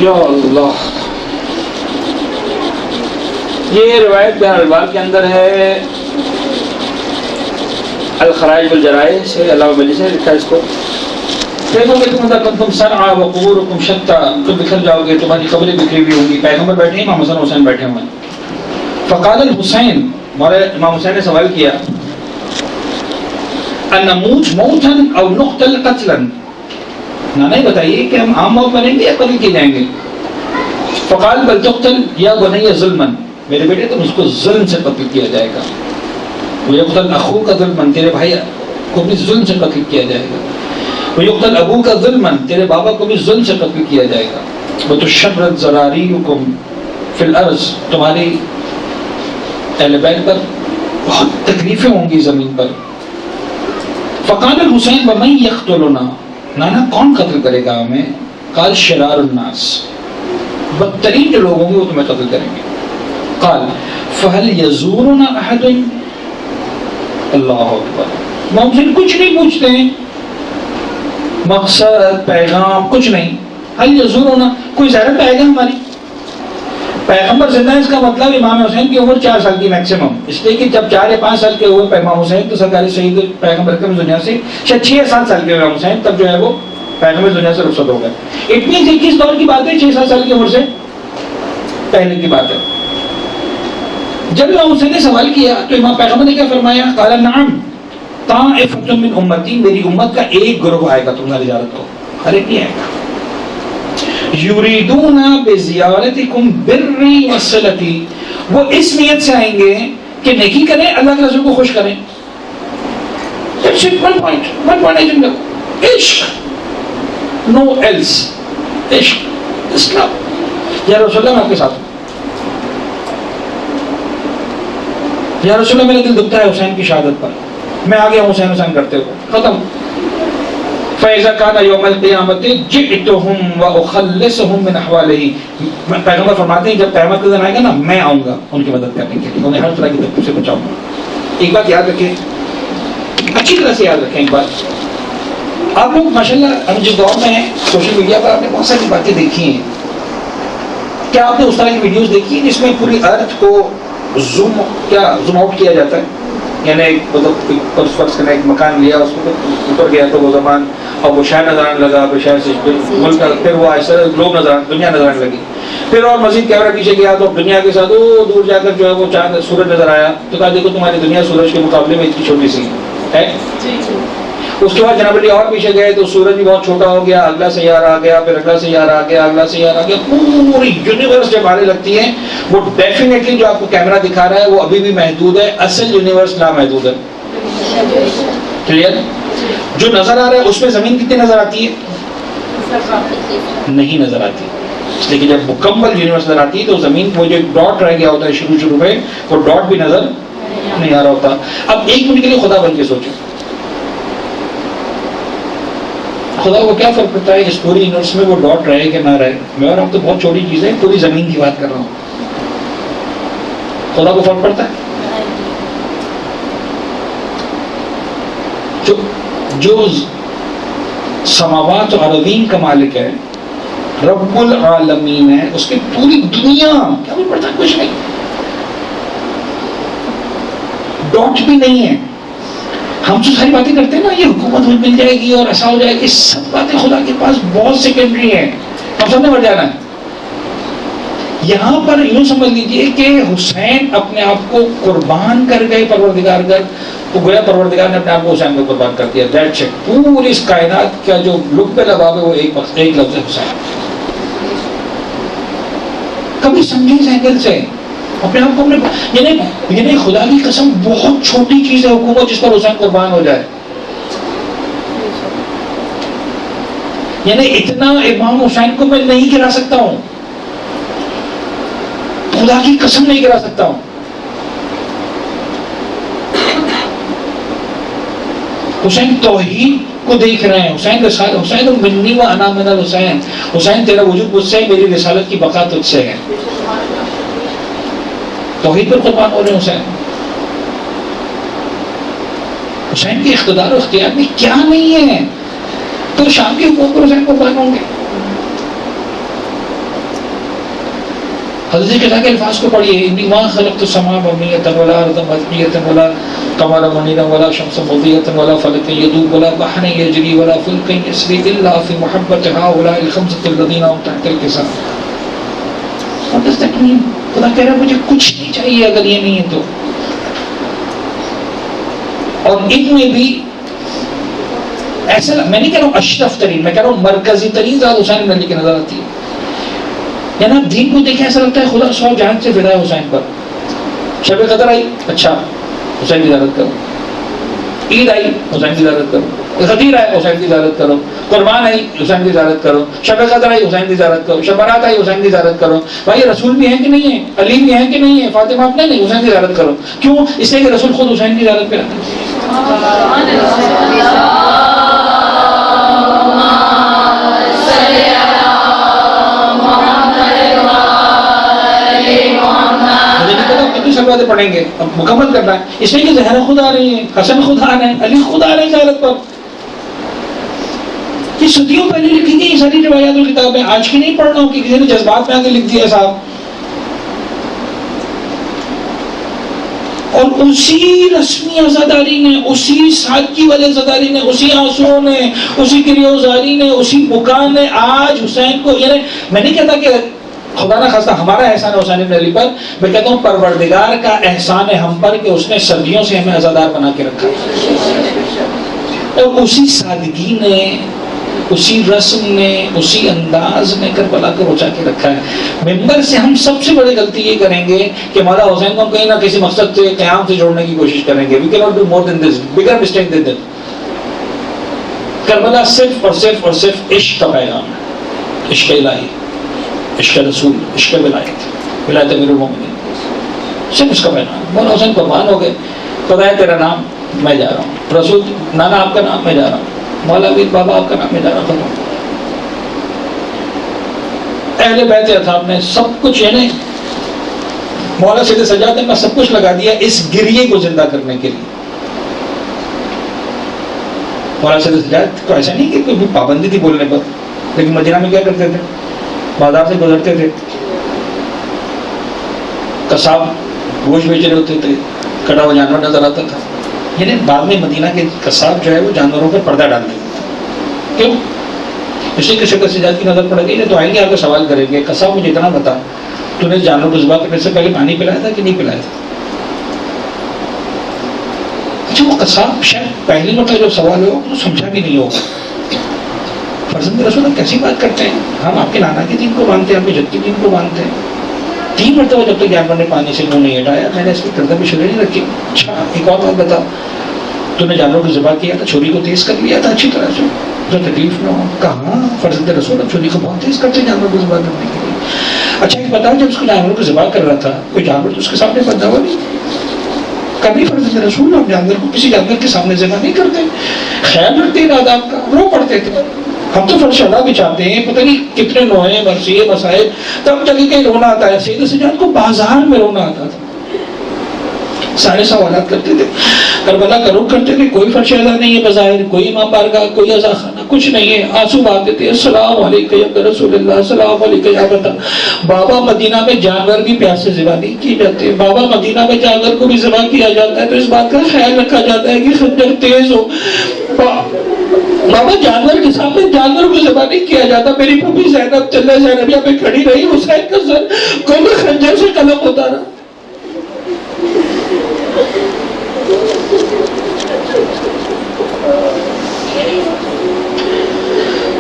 یا اللہ. یہ روایت بہر الباب کے اندر ہے، الخرائج والجرائح سے. علامہ مجلسی نے لکھا اس کو. تم سرعا وقبورکم شتا، تم بکھر جاؤ گے، تمہاری قبریں بکھری ہوئی ہوں گی. پیغمبر بیٹھے ہیں، امام حسن حسین بیٹھے ہوئے ہیں. فقال الحسین، امام حسین نے سوال کیا، ان نموت موتا او نقتل قتلا، نانا بتائیے کہ ہم عام موت مریں گے یا قتل کیے جائیں گے؟ فقال بل تقتل یا بنی ظلما، میرے بیٹے تم اس کو ظلم سے قتل کیا جائے گا. ویقتل اخوک ظلما، تیرے بھائی کو بھی ظلم سے قتل کیا جائے گا. ویقتل ابوک ظلما، تیرے بابا کو بھی ظلم سے قتل کیا جائے گا. وتشرد ذراریکم فی الارض، تمہاری اہل بیت پر بہت تکلیفیں ہوں گی زمین پر. فقال الحسین ومن یقتلنا، نانا کون قتل کرے گا ہمیں؟ قال شرار الناس، بدترین جو لوگ ہوں گے وہ تمہیں قتل کریں گے. قال فهل يزورنا احد، اللہ اکبر. ممکن کچھ نہیں پوچھتے ہیں، مقصد پیغام کچھ نہیں. هل يزورنا، کوئی زیارت پہ آئے گا ہماری؟ پیغمبر زندہ ہے، اس کا مطلب امام حسین کی عمر 4 سال کی میکسیمم، اس لیے کہ جب 4 یا 5 سال کے ہوئے امام حسین تو سرکاری شہید پیغمبر اکرم دنیا سے شاید 6 یا 7 سال کے امام حسین تب جو ہے وہ پیغمبر دنیا سے رخصت ہو گئے. اتنی سی کس دور کی بات ہے؟ 6-7 سال کی عمر سے پہلے کی بات ہے. جب امام حسین نے سوال کیا تو امام پیغمبر نے کیا فرمایا؟ قال نعم طائفۃ من امتی، میری امت کا ایک گروہ آئے گا تمہاری زیارت کو. ہر ایک نہیں آئے گا. یریدون بزیارتکم بری وصلتی، وہ اس نیت سے آئیں گے کہ نیکی کریں, اللہ کے رسول کو خوش کریں. one point. عشق, no else. عشق, اسلام. یا رسول اللہ میں آپ کے ساتھ ہوں, یا رسول اللہ میرا دل دکھتا ہے حسین کی شہادت پر, میں آ گیا ہوں حسین حسین کرتے ہوئے, ختم. فَإِذَا كَانَ يَوْمَ الْقِيَامَةِ جِئْتُهُمْ وَأُخَلِّصُهُمْ مِنْ أَحْوَالِهِ. پیغمبر فرماتے ہیں جب قیامت کا دن آئے گا نا, میں آؤں گا ان کی مدد کرنے کے لیے, انہیں ہر طرح کی تکلیف سے بچاؤں گا. ایک بات یاد رکھیں, اچھی طرح سے یاد رکھیں ایک بات. آپ لوگ ماشاءاللہ ہم جس دور میں ہیں سوشل میڈیا پر آپ نے بہت ساری باتیں دیکھی ہیں. کیا آپ نے اس طرح کی ویڈیوز دیکھی ہیں جس میں پوری ارتھ کو زوم آؤٹ کیا جاتا ہے؟ یعنی فرض کرنا ایک مکان لیا, اس کو اوپر گیا تو وہ زمان اور وہ شہر نظر آنے لگا, پھر شہر سے ملک, پھر وہ ایسا گلوب نظر دنیا نظر آنے لگی, پھر اور مزید کیمرہ پیچھے گیا تو دنیا کے ساتھ وہ دور جا کر جو ہے وہ چاند سورج نظر آیا, تو کہا دیکھو تمہاری دنیا سورج کے مقابلے میں اتنی چھوٹی سی ہے. اس کے بعد جناب علی اور پیچھے گئے تو سورج بھی بہت چھوٹا ہو گیا, اگلا سیارہ آ گیا, پھر اگلا سیارہ آ گیا, اگلا سیارہ آ گیا, پوری یونیورس جب آنے لگتی ہے وہ ڈیفینیٹلی جو آپ کو کیمرہ دکھا رہا ہے وہ ابھی بھی محدود ہے, اصل یونیورس نامحدود ہے. کلیئر؟ جو نظر آ رہا ہے اس میں زمین کتنی نظر آتی ہے؟ نہیں نظر آتی. لیکن جب مکمل یونیورس نظر آتی ہے تو زمین وہ جو ڈاٹ رہ گیا ہوتا ہے شروع میں, وہ ڈاٹ بھی نظر نہیں آ رہا ہوتا. اب ایک منٹ کے لیے خدا بن کے سوچیں, خدا کو کیا فرق پڑتا ہے اس پوری یونیورس میں وہ ڈاٹ رہے کہ نہ رہے؟ میں اور اب تو بہت چھوٹی چیز ہے, پوری زمین کی بات کر رہا ہوں. خدا کو فرق پڑتا ہے؟ جو سماوات و اراضین کا مالک ہے, رب العالمین ہے, اس کی پوری دنیا کیا بھی پڑتا ہے؟ کچھ نہیں, ڈاٹ بھی نہیں ہے. ہم جو ساری باتیں کرتے ہیں نا, یہ حکومت مل جائے گی اور ایسا ہو جائے گی, سب باتیں خدا کے پاس بہت سیکنڈری ہیں, ہم سب نے مر جانا ہے. یہاں پر یوں سمجھ لیجئے کہ حسین اپنے آپ کو قربان کر گئے پروردگار کر, تو گویا پروردگار نے اپنے آپ کو حسین کو قربان کر دیا. That's it. پوری اس کائنات کا جو لب لباب ہے وہ ایک لفظ ہے حسین. کبھی سمجھے اس اینگل سے اپنے آپ کو, یعنی خدا کی قسم بہت چھوٹی چیز ہے حکومت جس پر حسین قربان ہو جائے. یعنی اتنا امام حسین کو میں نہیں گرا سکتا ہوں, خدا کی قسم نہیں گرا سکتا ہوں. حسین توحید کو دیکھ رہے ہیں, حسین رسالت, حسین منی و انا من الحسین, حسین تیرا وجود مجھ سے ہے, میری رسالت کی بقا تجھ سے ہے. توحید پر قربان ہو رہے ہیں حسین. حسین کے اقتدار و اختیار میں کیا نہیں ہے, تو شام کی حکومت پر حسین قربان ہوں گے. حضرت قضا کے الفاظ کو پڑھیے, انی ما خلقت السماء مبنیۃ ولا ارضا مبنیۃ ولا قمرا منیرا ولا شمسا مضیۃ ولا فلکا یدور ولا بحر یجری ولا فلک یسری الا فی محبت هؤلاء الخمسة الذین هم تحت القصاء. What does that mean? خدا کہہ رہا ہے مجھے کچھ نہیں چاہیے اگر یہ نہیں ہے تو. اور ان میں بھی ایسا, میں نہیں کہہ رہا ہوں اشرف ترین, میں کہہ رہا ہوں مرکزی ترین ذات حسین بن علی کی نظر آتی ہے. یعنی آپ دین کو دیکھیں ایسا لگتا ہے خدا 100 جان سے فدا ہے حسین پر. شب قدر آئی, اچھا حسین کی زیارت کرو. عید آئی, حسین کی زیارت کرو. غدیر آئے, حسین کی زیارت کرو. قربان آئی, حسین کی زیارت کرو. شب قدر آئی, حسین کی زیارت کرو. شب برات آئی, حسین کی زیارت کرو. بھائی رسول بھی ہیں کہ نہیں ہیں, علی بھی ہیں کہ نہیں ہیں, فاطمہ اپنے نہیں, حسین کی زیارت کرو. کیوں؟ اس لیے کہ رسول خود حسین کی زیارت پہ آتے ہیں. پڑھیں گے, اب مکمل کرنا ہے. اس لیے کہ زہرا خود آ رہی ہے, حسن خود آ رہے ہیں, علی خود آ رہے ہیں زیارت پر. یہ صدیوں پہلے لکھی گئی ساری روایات اور کتابیں, آج کی نہیں پڑھ رہا ہوں کہ کسی نے جذبات میں آ کے لکھ دیا صاحب. اور اسی رسمی عزاداری نے, اسی سادگی والے عزاداری نے, اسی آنسوؤں نے, اسی گریہ‌وزاری نے, اسی بکا نے آج حسین کو, یعنی میں نہیں کہتا کہ خدا نہ خواستہ ہمارا احسان ہے حسین بن علی پر, میں کہتا ہوں پروردگار کا احسان ہے ہم پر کہ اس نے صدیوں سے ہمیں عزادار بنا کے رکھا. اور اسی سادگی نے اسی رسم نے اسی انداز میں کربلا کو بچا کے رکھا ہے. ممبر سے ہم سب سے بڑی غلطی یہ کریں گے کہ مولا حسین کو کہیں نہ کسی مقصد سے قیام سے جوڑنے کی کوشش کریں گے. We cannot do more than this, bigger mistake than that. Karbala صرف اور صرف عشق کا پیغام ہے, عشق الہی, عشق رسول, عشق ولایت امیر المومنین, صرف اس کا پیغام. مولا حسین قربان ہو گئے, خدا ہے تیرا نام میں جا رہا ہوں, رسول نانا آپ کا نام میں جا رہا ہوں, مولا امیر بابا آپ کا نام میں جا رہا ہوں. اہل بیت اطہار نے سب کچھ یعنی مولا سید سجاد نے سب کچھ لگا دیا اس گریے کو زندہ کرنے کے لیے. مولا سید سجاد کو ایسا نہیں کہ کوئی پابندی تھی بولنے پر, لیکن مدینہ میں کیا کرتے تھے, بازار سے گزرتے تھے, قصاب گوشت بیچ رہے ہوتے تھے, کٹا ہوا جانور نظر آتا تھا. یعنی بعد میں مدینہ کے قصاب جو ہے وہ جانوروں پر پردہ ڈال دیتے. کیوں؟ اس لیے کہ شکل سجاد کی نظر پڑ گئی, تو آئیں گے آپ کو سوال کریں گے, قصاب مجھے اتنا بتا, تو نے جانور کو ذبح کرنے سے پہلے پانی پلایا تھا کہ نہیں پلایا تھا؟ اچھا وہ قصاب شاید پہلی مرتبہ جو سوال ہو تو سمجھا بھی نہیں ہوگا. فرزند رسول ہم کیسی بات کرتے ہیں, ہم آپ کے نانا کے دین کو مانتے ہیں, آپ کے جد کے دین کو مانتے ہیں. 3 مرتبہ جب تک جانور نے پانی سے منہ نہیں ہٹایا میں نے اس کی گردن بھی چھری نہیں رکھی. اچھا ایک اور بات بتا, تو نے جانور کو ذبح کیا تھا, چھری کو تیز کر لیا تھا اچھی طرح سے, جو تکلیف نہ ہو. کہاں فرزند رسول ہم چھری کو بہت تیز کرتے ہیں جانور کو ذبح کرنے کے لیے. اچھا یہ بتاؤ, جب اس کو جانور کو ذبح کر رہا تھا کوئی جانور تو اس کے سامنے بندہ ہوا نہیں, کبھی فرزند رسول ہم جانور کو کسی جانور کے سامنے ذبح نہیں کرتے, خیال رکھتے ہیں آداب کا, رو پڑتے تھے. ہم تو فرش ادا بچاتے ہیں, پتہ نہیں کتنے نوعے مرثیے مسائل, تب جگہ کہیں رونا آتا ہے. سید سجاد کو بازار میں رونا آتا تھا, سارے سوالات کرتے تھے, کربلا کا رخ کرتے تھے, کوئی فرش ادا نہیں ہے بظاہر, کوئی امام بارگاہ, کوئی عزا خانہ, کچھ نہیں ہے. آنسو بہاتے تھے, السلام علیکم یا رسول اللہ, السلام علیکم یا بتا. بابا مدینہ میں جانور بھی پیاس سے ذبح نہیں کیے جاتے, بابا مدینہ میں جانور کو بھی ذبح کیا جاتا ہے تو اس بات کا خیال رکھا جاتا ہے کہ خنجر تیز ہو. بابا جانور کے سامنے جانور کو ذبح نہیں کیا جاتا. میری پھوپھی زینب چلے زینبیہ پہ کھڑی رہی, حسین کا سر کوئی خنجر سے قلم ہوتا رہا.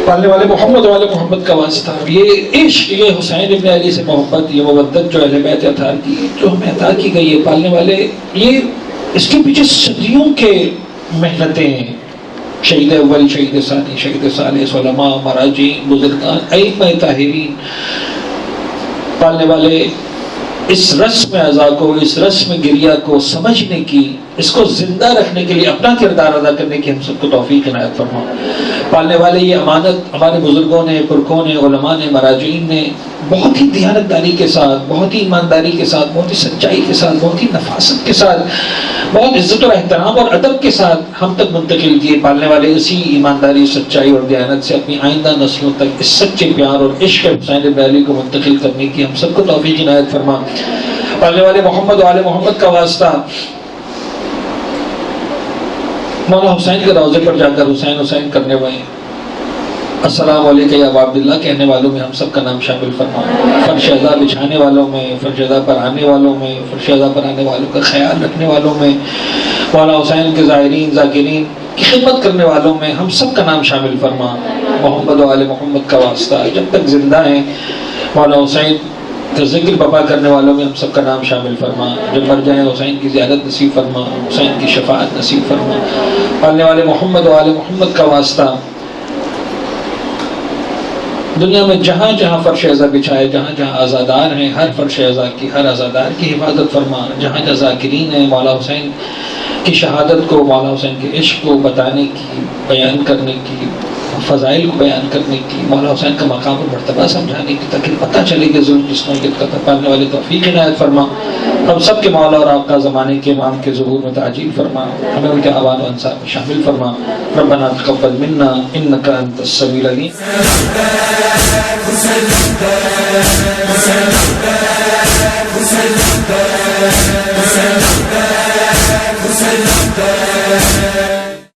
پالنے والے محمد والے محمد کا واسطہ, یہ عشق, یہ حسین ابن علی سے محبت, یہ مودت جو اہل بیت اطہار کی جو ہمیں عطا کی گئی ہے, پالنے والے یہ اس کے پیچھے صدیوں کے محنتیں ہیں. شہید اول, شہید ثانی, شہید ثالث, علماء, مراجعین, بزرگان, ائمہ طاہرین. پالنے والے اس رسم اعضاء کو, اس رسم گریہ کو سمجھنے کی, اس کو زندہ رکھنے کے لیے اپنا کردار ادا کرنے کی ہم سب کو توفیق عنایت فرما. پالنے والے یہ امانت ہمارے بزرگوں نے, پرکھوں نے, علماء نے, مراجعین نے بہت ہی دیانتداری کے ساتھ, بہت ہی ایمانداری کے ساتھ, بہت ہی سچائی کے ساتھ, بہت ہی نفاست کے ساتھ, بہت عزت اور احترام اور ادب کے ساتھ ہم تک منتقل کیے. پالنے والے اسی ایمانداری, سچائی اور دیانت سے اپنی آئندہ نسلوں تک اس سچے پیار اور عشق حسین ابن علی کو منتقل کرنے کی ہم سب کو توفیق عنایت فرما. پالنے والے محمد والے محمد کا واسطہ مولا حسین کے روضے پر جا کر حسین حسین کرنے والے السلام علیکم یا عبداللہ کہنے والوں میں ہم سب کا نام شامل فرما. فرش ادا بچھانے والوں میں, فرش ادا پر آنے والوں میں, فرش ادا پر آنے والوں کا خیال رکھنے والوں میں, مولا حسین کے زائرین ذاکرین کی خدمت کرنے والوں میں ہم سب کا نام شامل فرما. محمد والے محمد کا واسطہ جب تک زندہ ہیں مولا حسین کا ذکر بپا کرنے والوں میں ہم سب کا نام شامل فرما. جب مر جائیں حسین کی زیارت نصیب فرما, حسین کی شفاعت نصیب فرما. پالنے والے محمد والے محمد کا واسطہ دنیا میں جہاں جہاں فرش اعضا بچھائے, جہاں جہاں آزادار ہیں, ہر فرش اعضا کی, ہر آزادار کی حفاظت فرما. جہاں جہاں ذاکرین ہیں مولا حسین کی شہادت کو, مولا حسین کے عشق کو بتانے کی, بیان کرنے کی, فضائل کو بیان کرنے کی, مولا حسین کا مقام اور مرتبہ سمجھانے کی, تاکہ پتہ چلے کہ ظلم کس نوعیت کا تھا. پالنے والے توفیق عنایت فرما. ہم سب کے مولا اور آپ کا زمانے کے امام کے ظہور میں تعجیل فرما. ہمیں ان کے آباد و انصار میں شامل فرما. ربنا تقبل منا انک انت السمیع العلیم. حسین